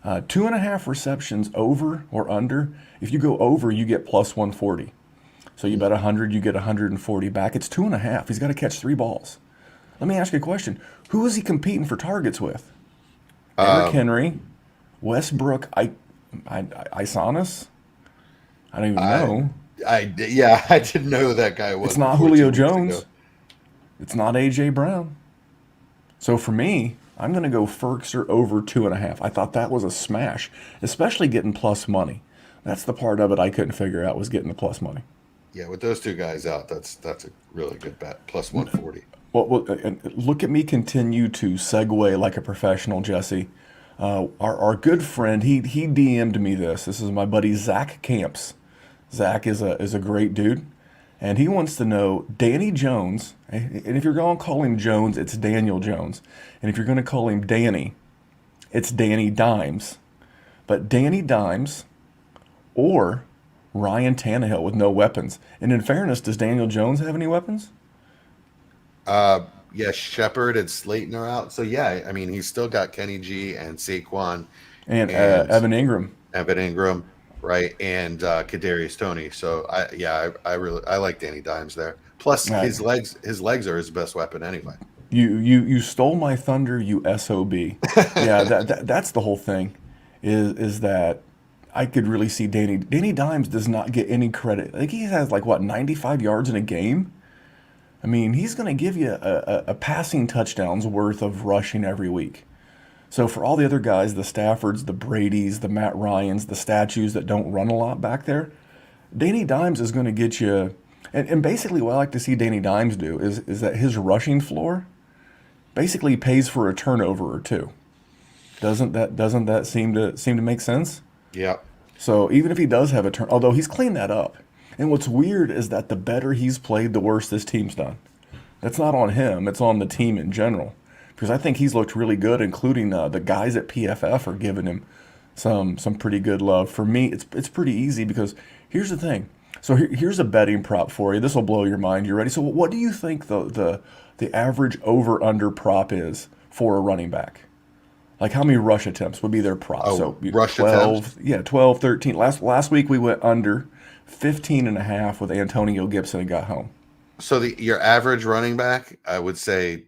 Speaker 1: 2.5 receptions over or under. If you go over, you get plus 140. So you bet 100, you get 140 back. It's 2.5. He's got to catch 3 balls. Let me ask you a question. Who is he competing for targets with? Derrick Henry, Westbrook, Isonis? I don't even
Speaker 2: I
Speaker 1: know.
Speaker 2: yeah, I didn't know who that guy was
Speaker 1: It's not
Speaker 2: before
Speaker 1: Julio
Speaker 2: 2 weeks ago.
Speaker 1: Jones. It's not A.J. Brown. So for me, I'm going to go Ferchser over 2.5. I thought that was a smash, especially getting plus money. That's the part of it I couldn't figure out was getting the plus money.
Speaker 2: Yeah, with those two guys out, that's a really good bet. Plus 140.
Speaker 1: Well, and look at me continue to segue like a professional, Jesse. Our good friend, he DM'd me this. This is my buddy Zach Camps. Zach is a great dude, and he wants to know Danny Jones. And if you're going to call him Jones, it's Daniel Jones, and if you're going to call him Danny, it's Danny Dimes. But Danny Dimes or Ryan Tannehill with no weapons. And in fairness, does Daniel Jones have any weapons?
Speaker 2: Yeah, Shepard and Slayton are out. So yeah, I mean he's still got Kenny G and Saquon
Speaker 1: And
Speaker 2: and
Speaker 1: Evan Ingram.
Speaker 2: Evan Ingram, right, and Kadarius Toney. So I like Danny Dimes there. Plus
Speaker 1: All right.
Speaker 2: his legs are his best weapon anyway.
Speaker 1: You stole my thunder, you SOB. Yeah, that's the whole thing. Is that I could really see Danny Dimes does not get any credit. I think he has like what 95 yards in a game. I mean, he's going to give you a passing touchdowns worth of rushing every week. So for all the other guys, the Staffords, the Bradys, the Matt Ryans, the statues that don't run a lot back there, Danny Dimes is going to get you. And basically, what I like to see Danny Dimes do is that his rushing floor basically pays for a turnover or two. Doesn't that seem to make sense?
Speaker 2: Yeah.
Speaker 1: So even if he does have a turn, although he's cleaned that up. And what's weird is that the better he's played, the worse this team's done. That's not on him; it's on the team in general. Because I think he's looked really good, including the guys at PFF are giving him some pretty good love. For me, it's pretty easy because here's the thing. So here's a betting prop for you. This will blow your mind. You ready? So what do you think the average over/under prop is for a running back? Like how many rush attempts would be their prop?
Speaker 2: Oh,
Speaker 1: So
Speaker 2: rush
Speaker 1: 12,
Speaker 2: attempts?
Speaker 1: yeah, 12, 13. Last week we went under 15.5 with Antonio Gibson and got home.
Speaker 2: So your average running back, I would say,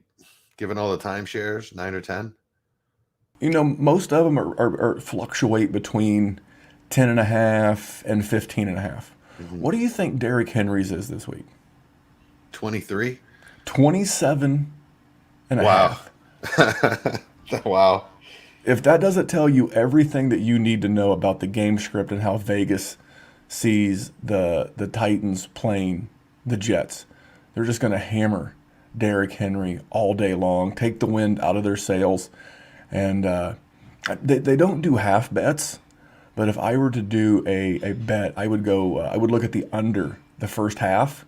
Speaker 2: given all the timeshares, 9 or 10.
Speaker 1: You know, most of them are fluctuate between 10.5 and 15.5. What do you think Derrick Henry's is this week?
Speaker 2: 23.
Speaker 1: 27 and a
Speaker 2: Wow.
Speaker 1: half.
Speaker 2: Wow.
Speaker 1: If that doesn't tell you everything that you need to know about the game script and how Vegas sees the Titans playing the Jets, they're just going to hammer Derrick Henry all day long, take the wind out of their sails, and they don't do half bets. But if I were to do a bet, I would go. I would look at the under the first half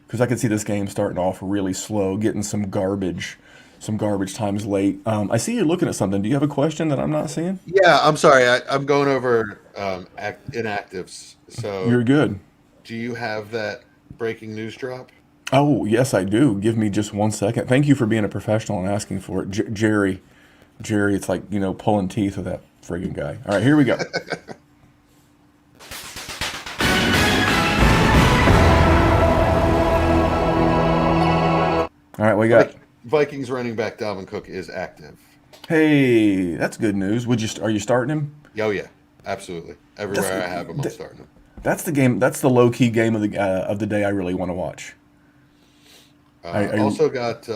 Speaker 1: because I could see this game starting off really slow, getting some garbage times late. I see you're looking at something. Do you have a question that I'm not seeing?
Speaker 2: Yeah, I'm sorry. I'm going over inactives. So
Speaker 1: You're good.
Speaker 2: do you have that breaking news drop?
Speaker 1: Oh, yes, I do. Give me just 1 second. Thank you for being a professional and asking for it. Jerry, it's like, pulling teeth with that friggin' guy. All right, here we go. All right, we got.
Speaker 2: Vikings running back Dalvin Cook is active.
Speaker 1: Hey, that's good news. Are you starting him?
Speaker 2: Oh yeah, absolutely. Everywhere I have him, I'm starting him.
Speaker 1: That's the game. That's the low key game of the day I really want to watch.
Speaker 2: I also got.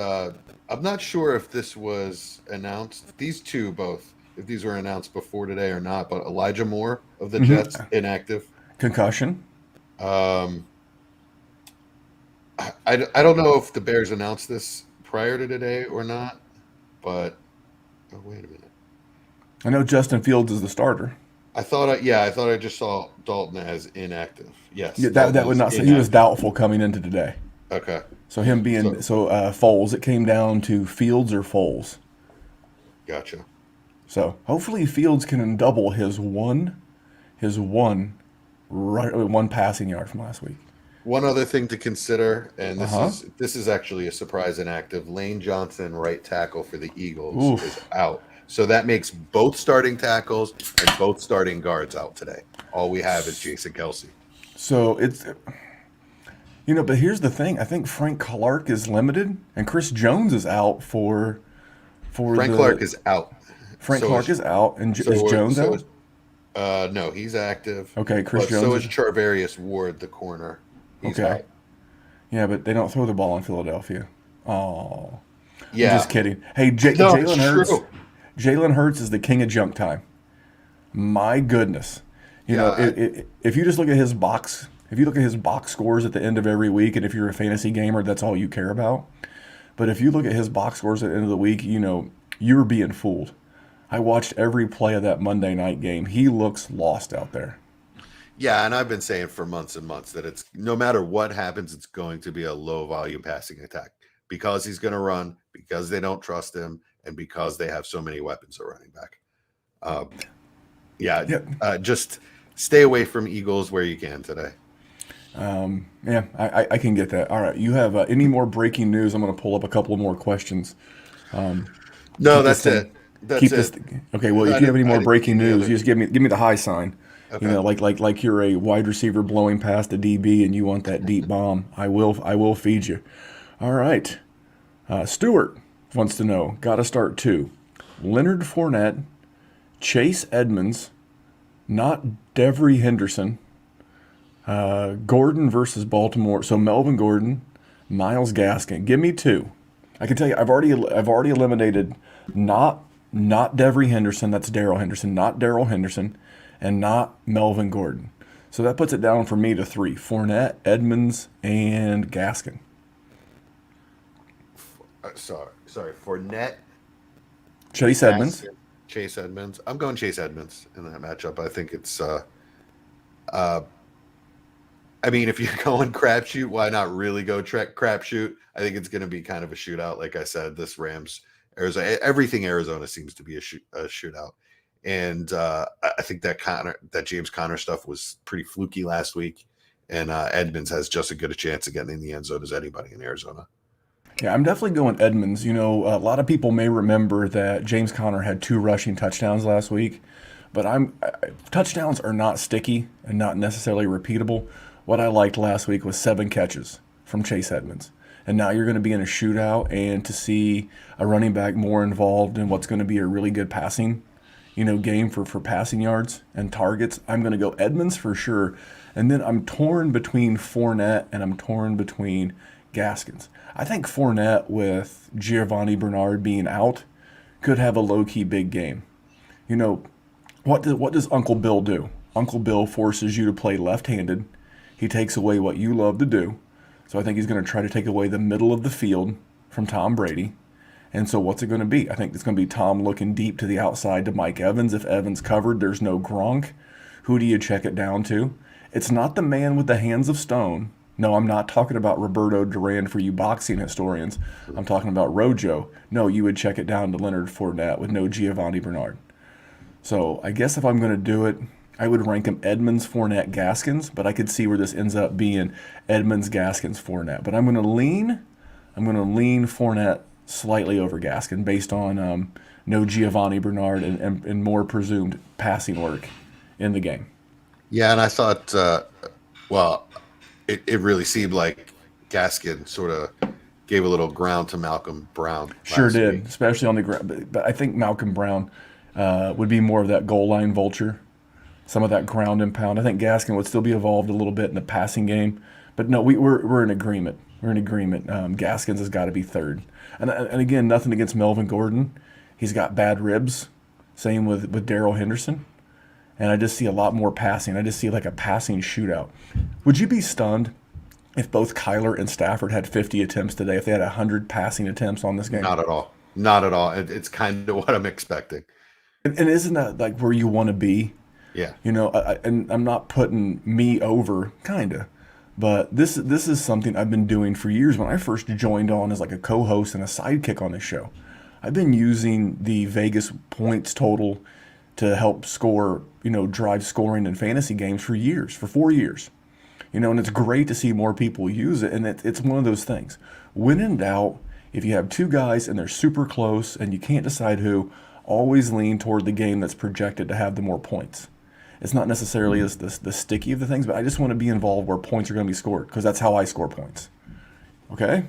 Speaker 2: I'm not sure if this was announced. These two both, if these were announced before today or not. But Elijah Moore of the Jets inactive.
Speaker 1: Concussion.
Speaker 2: I don't know if the Bears announced this prior to today or not, but wait a minute.
Speaker 1: I know Justin Fields is the starter.
Speaker 2: I thought I just saw Dalton as inactive. Yes.
Speaker 1: Yeah, that would not say he was doubtful coming into today.
Speaker 2: Okay.
Speaker 1: So him being Foles, it came down to Fields or Foles.
Speaker 2: Gotcha.
Speaker 1: So hopefully Fields can double his one passing yard from last week.
Speaker 2: One other thing to consider, and this is actually a surprise inactive. Lane Johnson, right tackle for the Eagles, is out. So that makes both starting tackles and both starting guards out today. All we have is Jason Kelce.
Speaker 1: So it's, but here's the thing. I think Frank Clark is limited, and Chris Jones is out for
Speaker 2: Frank Clark is out.
Speaker 1: Frank
Speaker 2: So
Speaker 1: Clark
Speaker 2: is
Speaker 1: is out, and
Speaker 2: so
Speaker 1: is Jones
Speaker 2: so
Speaker 1: out?
Speaker 2: is no, he's active,
Speaker 1: Okay, Chris
Speaker 2: but so
Speaker 1: Jones
Speaker 2: is
Speaker 1: is
Speaker 2: Charvarius Ward, the corner. He's
Speaker 1: okay.
Speaker 2: out.
Speaker 1: Yeah, but they don't throw the ball in Philadelphia. Oh, I'm just
Speaker 2: Yeah,
Speaker 1: kidding. Hey,
Speaker 2: no, it's
Speaker 1: Jalen Hurts.
Speaker 2: true.
Speaker 1: Jalen Hurts is the king of junk time. My goodness. You
Speaker 2: Yeah,
Speaker 1: know, if you just look at his box, if you look at his box scores at the end of every week, and if you're a fantasy gamer, that's all you care about. But if you look at his box scores at the end of the week, you know, you're being fooled. I watched every play of that Monday night game. He looks lost out there.
Speaker 2: yeah, and I've been saying for months and months that it's no matter what happens, it's going to be a low volume passing attack because he's going to run, because they don't trust him, and because they have so many weapons at running back. Uh, yeah,
Speaker 1: Yep.
Speaker 2: just stay away from Eagles where you can today.
Speaker 1: Yeah, I can get that. All right. You have any more breaking news? I'm going to pull up a couple more questions.
Speaker 2: No,
Speaker 1: Keep this
Speaker 2: that's
Speaker 1: thing.
Speaker 2: it. That's
Speaker 1: Keep this.
Speaker 2: it.
Speaker 1: Okay. Well,
Speaker 2: I
Speaker 1: if you have any
Speaker 2: didn't. I
Speaker 1: more
Speaker 2: didn't see
Speaker 1: breaking
Speaker 2: the
Speaker 1: news,
Speaker 2: other.
Speaker 1: you just give me the high sign. You
Speaker 2: Okay.
Speaker 1: know, like you're a wide receiver blowing past a DB and you want that deep bomb. I will feed you. All right. Stewart wants to know. Got to start two. Leonard Fournette, Chase Edmonds, not Devery Henderson. Gordon versus Baltimore. So Melvin Gordon, Miles Gaskin. Give me two. I can tell you, I've already eliminated not Devery Henderson. That's Daryl Henderson. Not Daryl Henderson, and not Melvin Gordon. So that puts it down for me to three: Fournette, Edmonds, and Gaskin.
Speaker 2: Sorry. Fournette,
Speaker 1: Chase Edmonds.
Speaker 2: Gaskin, Chase Edmonds. I'm going Chase Edmonds in that matchup. I think it's. I mean, if you're going crapshoot, why not really go crapshoot? I think it's going to be kind of a shootout. Like I said, this Rams, Arizona, everything Arizona seems to be a shootout. And I think that James Conner stuff was pretty fluky last week. And Edmonds has just as good a chance of getting in the end zone as anybody in Arizona.
Speaker 1: Yeah, I'm definitely going Edmonds. You know, a lot of people may remember that James Conner had 2 rushing touchdowns last week, but touchdowns are not sticky and not necessarily repeatable. What I liked last week was 7 catches from Chase Edmonds. And now you're going to be in a shootout, and to see a running back more involved in what's going to be a really good passing, game for passing yards and targets, I'm going to go Edmonds for sure. And then I'm torn between Fournette and I'm torn between Gaskins. I think Fournette, with Giovanni Bernard being out, could have a low-key big game. You know, what does Uncle Bill do? Uncle Bill forces you to play left-handed. He takes away what you love to do. So I think he's going to try to take away the middle of the field from Tom Brady. And so what's it going to be? I think it's going to be Tom looking deep to the outside to Mike Evans. If Evans covered, there's no Gronk. Who do you check it down to? It's not the man with the hands of stone. No, I'm not talking about Roberto Duran for you boxing historians. I'm talking about Rojo. No, you would check it down to Leonard Fournette with no Giovanni Bernard. So I guess if I'm going to do it, I would rank them Edmonds, Fournette, Gaskins, but I could see where this ends up being Edmonds, Gaskins, Fournette. But I'm going to lean Fournette slightly over Gaskin based on no Giovanni Bernard and more presumed passing work in the game.
Speaker 2: Yeah, and I thought, it really seemed like Gaskin sort of gave a little ground to Malcolm Brown.
Speaker 1: Sure did,
Speaker 2: week.
Speaker 1: especially on the ground. But I think Malcolm Brown would be more of that goal line vulture, some of that ground and pound. I think Gaskin would still be involved a little bit in the passing game. But no, we're in agreement. We're in agreement. Gaskins has got to be third. And again, nothing against Melvin Gordon. He's got bad ribs. Same with Daryl Henderson. And I just see a lot more passing. I just see like a passing shootout. Would you be stunned if both Kyler and Stafford had 50 attempts today, if they had 100 passing attempts on this game?
Speaker 2: Not at all. Not at all. It's kind of what I'm expecting.
Speaker 1: And isn't that like where you want to be?
Speaker 2: Yeah.
Speaker 1: And I'm not putting me over, kind of. But this is something I've been doing for years. When I first joined on as like a co-host and a sidekick on this show, I've been using the Vegas points total to help score, drive scoring in fantasy games for years, for 4 years. And it's great to see more people use it. And it's one of those things. When in doubt, if you have two guys and they're super close and you can't decide who, always lean toward the game that's projected to have the more points. It's not necessarily the sticky of the things, but I just want to be involved where points are going to be scored because that's how I score points. Okay?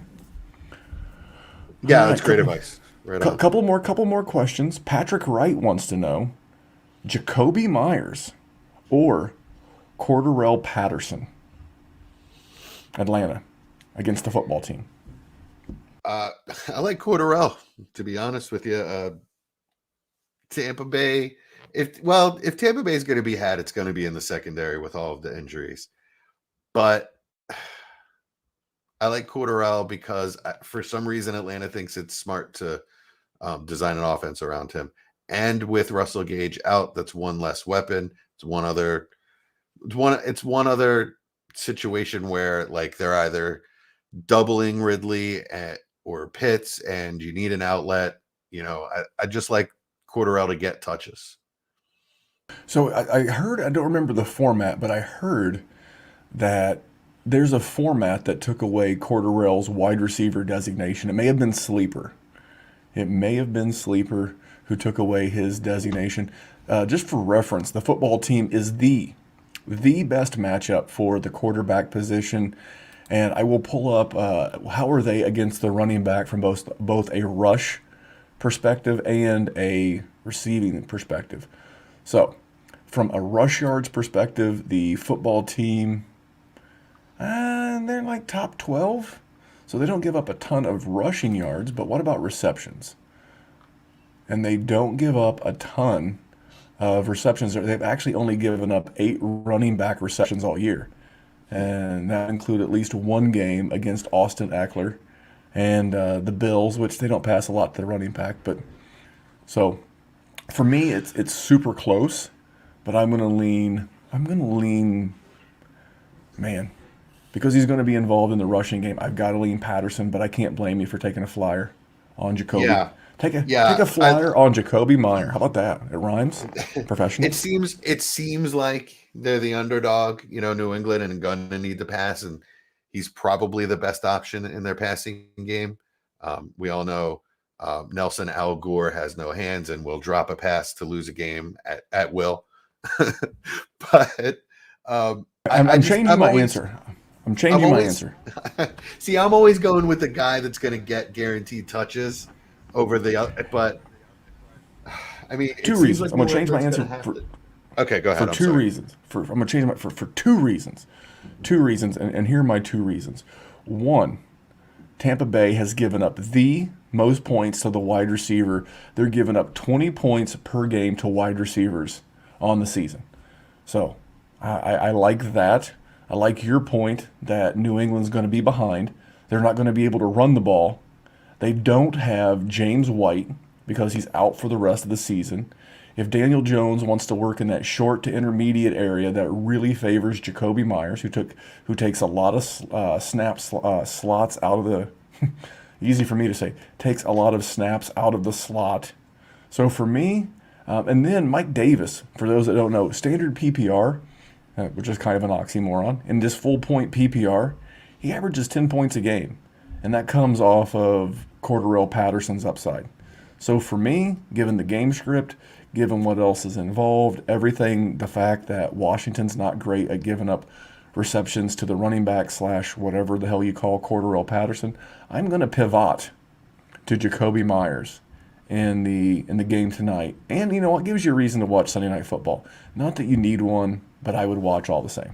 Speaker 2: Yeah,
Speaker 1: All
Speaker 2: that's
Speaker 1: right,
Speaker 2: great advice. Right on.
Speaker 1: Couple more questions. Patrick Wright wants to know Jacoby Myers or Cordarrelle Patterson, Atlanta, against the football team.
Speaker 2: I like Cordarrelle, to be honest with you. Tampa Bay, if Tampa Bay is going to be had, it's going to be in the secondary with all of the injuries. But I like Cordarrelle because for some reason Atlanta thinks it's smart to design an offense around him. And with Russell Gage out, that's one less weapon. It's one other situation where like they're either doubling Ridley or Pitts, and you need an outlet. I just like Cordarrelle to get touches.
Speaker 1: So I heard, I don't remember the format, but I heard that there's a format that took away Cordarrelle's wide receiver designation. It may have been Sleeper. Who took away his designation. Just for reference, the football team is the best matchup for the quarterback position. And I will pull up how are they against the running back from both a rush perspective and a receiving perspective. So, from a rush yards perspective, the football team, they're like top 12. So they don't give up a ton of rushing yards, but what about receptions? And they don't give up a ton of receptions. They've actually only given up 8 running back receptions all year. And that include at least one game against Austin Eckler and the Bills, which they don't pass a lot to the running back. But so for me, it's super close. But I'm gonna lean, man, because he's going to be involved in the rushing game. I've got to lean Patterson, but I can't blame you for taking a flyer on Jacoby.
Speaker 2: Yeah.
Speaker 1: Take a flyer on Jacoby Meyer. How about that? It rhymes. Professional.
Speaker 2: It seems like they're the underdog, New England, and going to need to pass, and he's probably the best option in their passing game. We all know Nelson Al Gore has no hands and will drop a pass to lose a game at will. But
Speaker 1: I'm changing my answer.
Speaker 2: See, I'm always going with the guy that's going to get guaranteed touches over the other. But I mean,
Speaker 1: two reasons. I'm going to change my answer.
Speaker 2: Okay, go ahead.
Speaker 1: For two reasons. I'm going to change my for 2 reasons. 2 reasons, and here are my 2 reasons. One, Tampa Bay has given up the most points to the wide receiver. They're giving up 20 points per game to wide receivers on the season. So I like that. I like your point that New England's going to be behind. They're not going to be able to run the ball. They don't have James White because he's out for the rest of the season. If Daniel Jones wants to work in that short to intermediate area that really favors Jacoby Myers, who takes a lot of slots out of the easy for me to say, takes a lot of snaps out of the slot. So for me, and then Mike Davis, for those that don't know, standard PPR, which is kind of an oxymoron, in this full point PPR, he averages 10 points a game. And that comes off of Cordarrelle Patterson's upside. So for me, given the game script, given what else is involved, everything, the fact that Washington's not great at giving up receptions to the running back / whatever the hell you call Cordarrelle Patterson, I'm going to pivot to Jacoby Myers in the game tonight. And you know what? Gives you a reason to watch Sunday Night Football. Not that you need one, but I would watch all the same.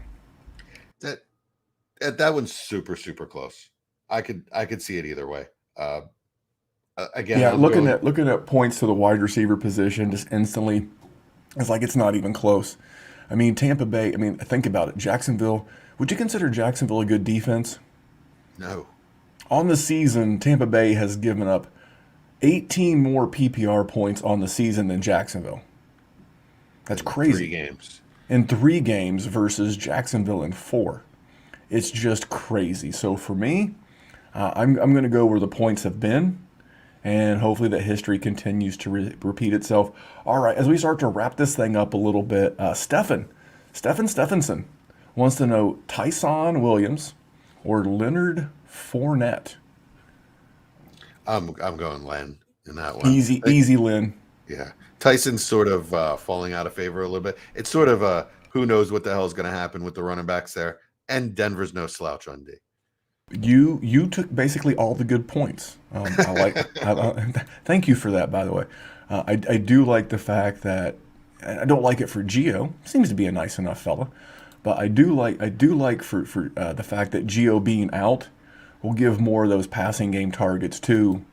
Speaker 2: That one's super, super close. I could see it either way. Again,
Speaker 1: yeah, looking at points to the wide receiver position just instantly, it's like it's not even close. I mean, Tampa Bay, think about it. Jacksonville, would you consider Jacksonville a good defense?
Speaker 2: No.
Speaker 1: On the season, Tampa Bay has given up 18 more PPR points on the season than Jacksonville. That's crazy.
Speaker 2: 3 games.
Speaker 1: In 3 games versus Jacksonville in 4. It's just crazy. So for me, I'm going to go where the points have been, and hopefully that history continues to repeat itself. All right, as we start to wrap this thing up a little bit, Stephenson wants to know Tyson Williams or Leonard Fournette.
Speaker 2: I'm going Len in that one.
Speaker 1: Easy Len.
Speaker 2: Yeah. Tyson's sort of falling out of favor a little bit. It's sort of who knows what the hell is going to happen with the running backs there. And Denver's no slouch on D.
Speaker 1: You took basically all the good points. I like. Thank you for that, by the way. I do like the fact that I don't like it for Geo. Seems to be a nice enough fella, but I do like for the fact that Geo being out will give more of those passing game targets to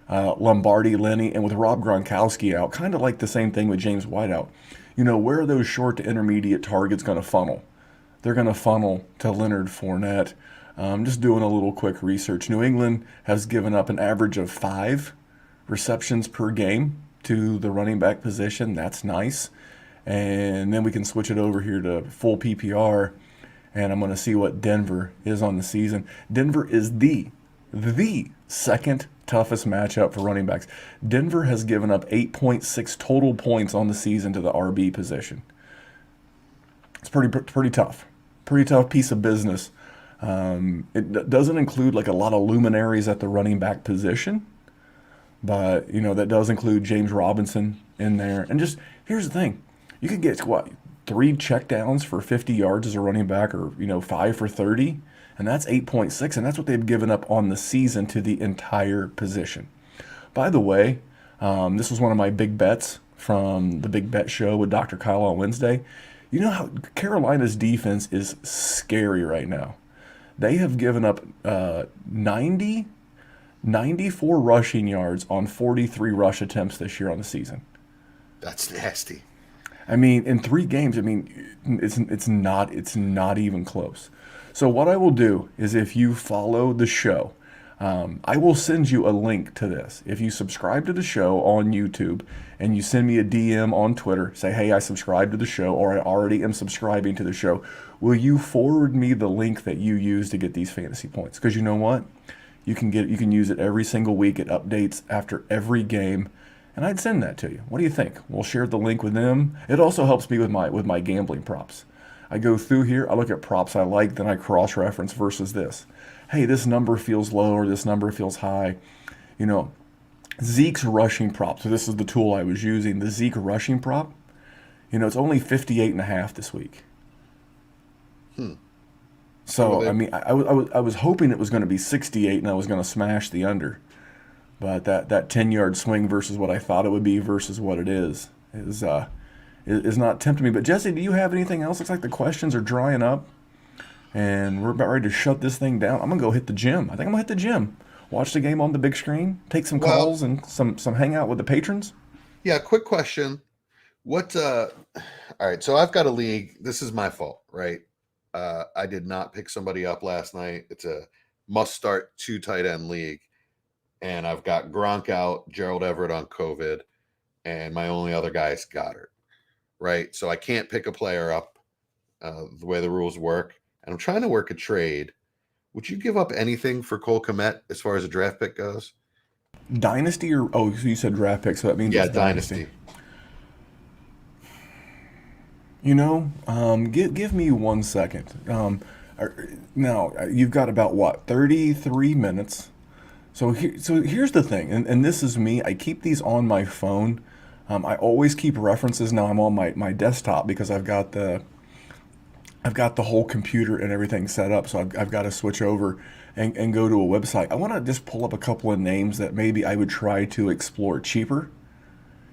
Speaker 1: Lombardi, Lenny, and with Rob Gronkowski out, kind of like the same thing with James White out. Where are those short to intermediate targets going to funnel? They're going to funnel to Leonard, Fournette. Just doing a little quick research. New England has given up an average of 5 receptions per game to the running back position. That's nice. And then we can switch it over here to full PPR, and I'm going to see what Denver is on the season. Denver is the second toughest matchup for running backs. Denver has given up 8.6 total points on the season to the RB position. It's pretty tough. Pretty tough piece of business. It doesn't include like a lot of luminaries at the running back position, but that does include James Robinson in there. And just here's the thing: you could get what 3 checkdowns for 50 yards as a running back, or 5 for 30, and that's 8.6, and that's what they've given up on the season to the entire position. By the way, this was one of my big bets from the Big Bet Show with Dr. Kyle on Wednesday. You know how Carolina's defense is scary right now. They have given up 94 rushing yards on 43 rush attempts this year on the season.
Speaker 2: That's nasty.
Speaker 1: I mean, in 3 games, it's not even close. So what I will do is, if you follow the show, I will send you a link to this. If you subscribe to the show on YouTube and you send me a DM on Twitter, say, hey, I subscribe to the show, or I already am subscribing to the show, will you forward me the link that you use to get these fantasy points? Because you know what? You can use it every single week. It updates after every game, and I'd send that to you. What do you think? We'll share the link with them. It also helps me with my gambling props. I go through here, I look at props I like, then I cross-reference versus this. Hey, this number feels low, or this number feels high. Zeke's rushing prop. So this is the tool I was using. The Zeke rushing prop. It's only 58.5 this week. So I was hoping it was going to be 68, and I was going to smash the under. But that 10-yard swing versus what I thought it would be versus what it is not tempting me. But Jesse, do you have anything else? Looks like the questions are drying up, and we're about ready to shut this thing down. I'm gonna go hit the gym. I think I'm gonna hit the gym, watch the game on the big screen, take some calls, and some hangout with the patrons.
Speaker 2: Yeah, quick question. All right, so I've got a league. This is my fault, right? I did not pick somebody up last night. It's a must-start 2 tight end league, and I've got Gronk out, Gerald Everett on COVID, and my only other guy is Goddard, right? So I can't pick a player up the way the rules work, and I'm trying to work a trade. Would you give up anything for Cole Kmet as far as a draft pick goes?
Speaker 1: Dynasty, or so you said draft pick, so that means it's
Speaker 2: Dynasty.
Speaker 1: Give me 1 second. Now you've got about 33 minutes. So here's the thing, and this is me. I keep these on my phone. I always keep references. Now I'm on my desktop because I've got the whole computer and everything set up. So I've got to switch over and go to a website. I want to just pull up a couple of names that maybe I would try to explore cheaper.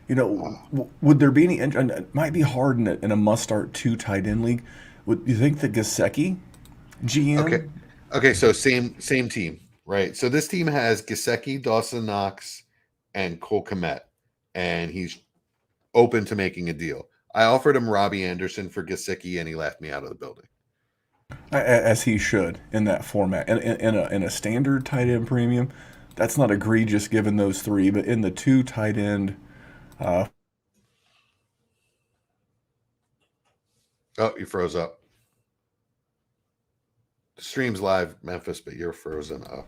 Speaker 1: Would there be any? And it might be hard in a must-start 2 tight end league. Would you think that Gesicki, GM?
Speaker 2: Okay. So same team, right? So this team has Gesicki, Dawson Knox, and Cole Kmet, and he's open to making a deal. I offered him Robbie Anderson for Gesicki, and he left me out of the building.
Speaker 1: As he should in that format. In a standard tight end premium, that's not egregious given those 3. But in the 2 tight end.
Speaker 2: Oh, you froze up. The stream's live, Memphis, but you're frozen up.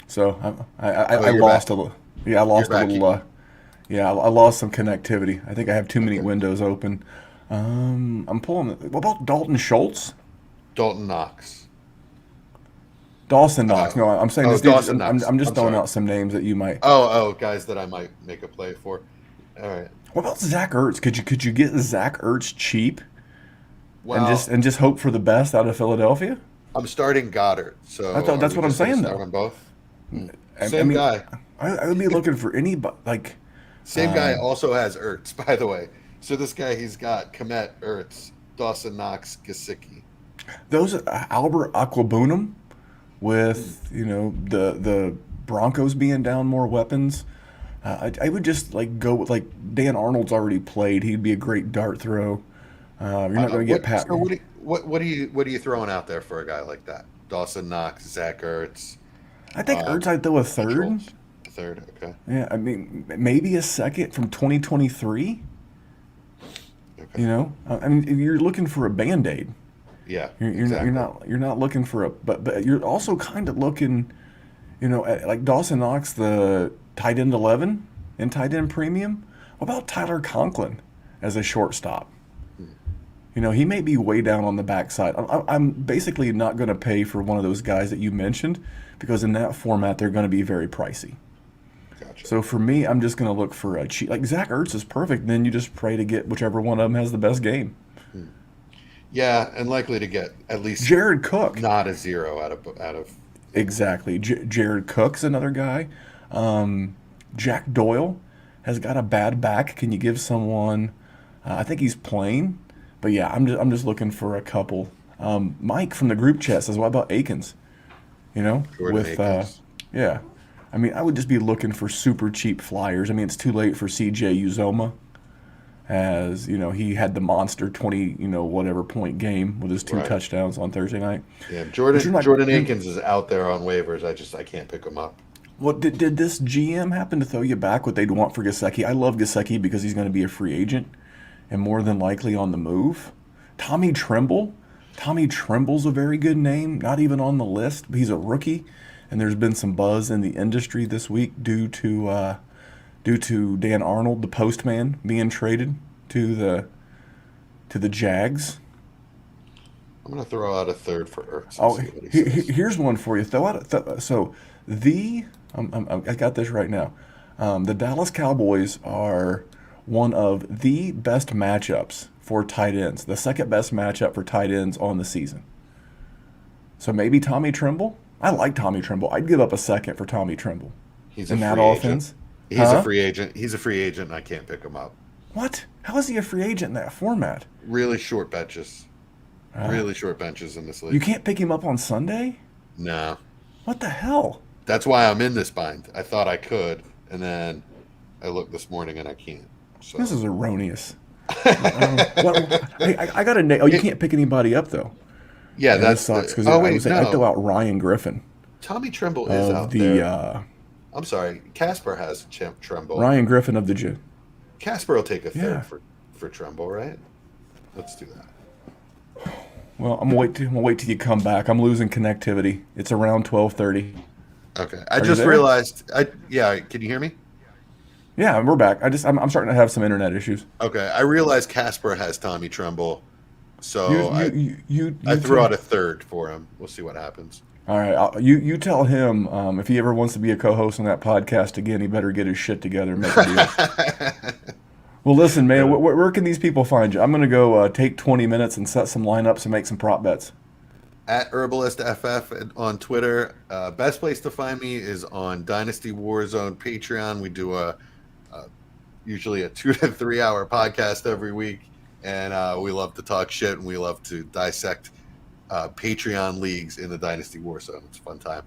Speaker 1: So I lost a little. Yeah, I lost a little. I lost some connectivity. I think I have too many windows open. I'm pulling. What about Dalton Schultz?
Speaker 2: Dalton Knox.
Speaker 1: Dawson Knox. No, I'm saying this dude. I'm just throwing
Speaker 2: sorry.
Speaker 1: out some names that you might.
Speaker 2: Guys that I might make a play for. All right.
Speaker 1: What about Zach Ertz? Could you get Zach Ertz cheap?
Speaker 2: Well,
Speaker 1: And just hope for the best out of Philadelphia?
Speaker 2: I'm starting Goddard. So are
Speaker 1: That's
Speaker 2: we
Speaker 1: what I'm
Speaker 2: just going to
Speaker 1: saying
Speaker 2: start
Speaker 1: though.
Speaker 2: them both?
Speaker 1: I
Speaker 2: Same
Speaker 1: mean,
Speaker 2: guy.
Speaker 1: I would be looking for any like
Speaker 2: Same guy also has Ertz, by the way. So this guy, he's got Komet, Ertz, Dawson Knox, Gesicki.
Speaker 1: those Albert Aquabunum with the Broncos being down more weapons. I would just like go with like Dan Arnold's already played. He'd be a great dart throw. You're not going to get Pat.
Speaker 2: So what are you throwing out there for a guy like that? Dawson Knox, Zach Ertz,
Speaker 1: I think Ertz I'd throw a
Speaker 2: Pete
Speaker 1: third.
Speaker 2: Schultz. A third, okay.
Speaker 1: Yeah, I mean maybe a second from 2023.
Speaker 2: Okay.
Speaker 1: I mean you're looking for a Band-Aid.
Speaker 2: Yeah,
Speaker 1: You're not looking for a but you're also kind of looking, at like Dawson Knox, the tight end 11 and tight end premium. What about Tyler Conklin as a shortstop? He may be way down on the backside. I'm basically not going to pay for one of those guys that you mentioned because in that format they're going to be very pricey.
Speaker 2: Gotcha.
Speaker 1: So for me, I'm just going to look for a cheap. Like Zach Ertz is perfect. Then you just pray to get whichever one of them has the best game.
Speaker 2: Yeah, and likely to get at least
Speaker 1: Jared Cook.
Speaker 2: not a zero out of.
Speaker 1: Exactly. Jared Cook's another guy. Jack Doyle has got a bad back. Can you give someone? I think he's playing, but yeah, I'm just looking for a couple. Mike from the group chat says, "What about Akins?"
Speaker 2: Jordan
Speaker 1: with
Speaker 2: Akins.
Speaker 1: yeah. I mean, I would just be looking for super cheap flyers. I mean, it's too late for CJ Uzoma, as he had the monster 20 whatever point game with his two
Speaker 2: Right.
Speaker 1: touchdowns on Thursday night.
Speaker 2: Yeah,
Speaker 1: But you're not-
Speaker 2: Jordan Akins is out there on waivers. I can't pick him up.
Speaker 1: Well, did this GM happen to throw you back what they'd want for Gesicki? I love Gesicki because he's going to be a free agent and more than likely on the move. Tommy Tremble. Tommy Tremble's a very good name, not even on the list, but he's a rookie, and there's been some buzz in the industry this week due to Dan Arnold, the postman, being traded to the Jags.
Speaker 2: I'm going to throw out a third for Ertz.
Speaker 1: Oh,
Speaker 2: And see what he says.
Speaker 1: here's one for you. Throw out so I got this right now. The Dallas Cowboys are one of the best matchups for tight ends. The second best matchup for tight ends on the season. So maybe Tommy Tremble. I like Tommy Tremble. I'd give up a second for Tommy Tremble.
Speaker 2: He's a
Speaker 1: in that
Speaker 2: free agent.
Speaker 1: offense.
Speaker 2: He's
Speaker 1: Huh?
Speaker 2: a free agent. He's a free agent, and I can't pick him up.
Speaker 1: What? How is he a free agent in that format?
Speaker 2: Really short benches. Really short benches in this league.
Speaker 1: You can't pick him up on Sunday?
Speaker 2: No.
Speaker 1: What the hell?
Speaker 2: That's why I'm in this bind. I thought I could, and then I looked this morning and I can't. So.
Speaker 1: This is erroneous. I got to know. Oh, you can't pick anybody up though.
Speaker 2: Yeah,
Speaker 1: That
Speaker 2: that's
Speaker 1: sucks because
Speaker 2: oh
Speaker 1: I
Speaker 2: wait,
Speaker 1: was I throw
Speaker 2: no.
Speaker 1: out Ryan Griffin
Speaker 2: Tommy Tremble is
Speaker 1: of
Speaker 2: out
Speaker 1: the
Speaker 2: there. I'm sorry, Casper has Tremble.
Speaker 1: Ryan Griffin of the
Speaker 2: Casper will take a third
Speaker 1: Yeah.
Speaker 2: for Tremble, right? Let's do that.
Speaker 1: Well, I'm gonna wait till you come back. I'm losing connectivity. It's around 12:30.
Speaker 2: Okay, I
Speaker 1: you
Speaker 2: just
Speaker 1: there?
Speaker 2: realized. Yeah, can you hear me?
Speaker 1: Yeah, we're back. I'm starting to have some internet issues.
Speaker 2: Okay, I realized Casper has Tommy Tremble, so
Speaker 1: You
Speaker 2: I threw
Speaker 1: tell-
Speaker 2: out a third for him. We'll see what happens.
Speaker 1: All right, you tell him if he ever wants to be a co-host on that podcast again, he better get his shit together and make a deal. Well, listen, man, where can these people find you? I'm gonna go take 20 minutes and set some lineups and make some prop bets.
Speaker 2: At HerbalistFF on Twitter. Best place to find me is on Dynasty Warzone Patreon. We do usually a 2 to 3 hour podcast every week, and we love to talk shit and we love to dissect Patreon leagues in the Dynasty Warzone. It's a fun time.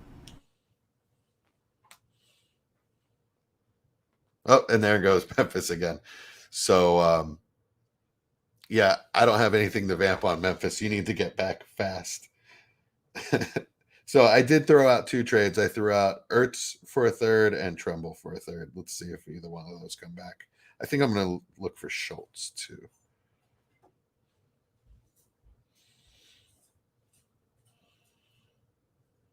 Speaker 2: Oh, and there goes Memphis again. So, yeah, I don't have anything to vamp on Memphis. You need to get back fast. So I did throw out two trades. I threw out Ertz for a third and Tremble for a third. Let's see if either one of those come back. I think I'm going to look for Schultz too.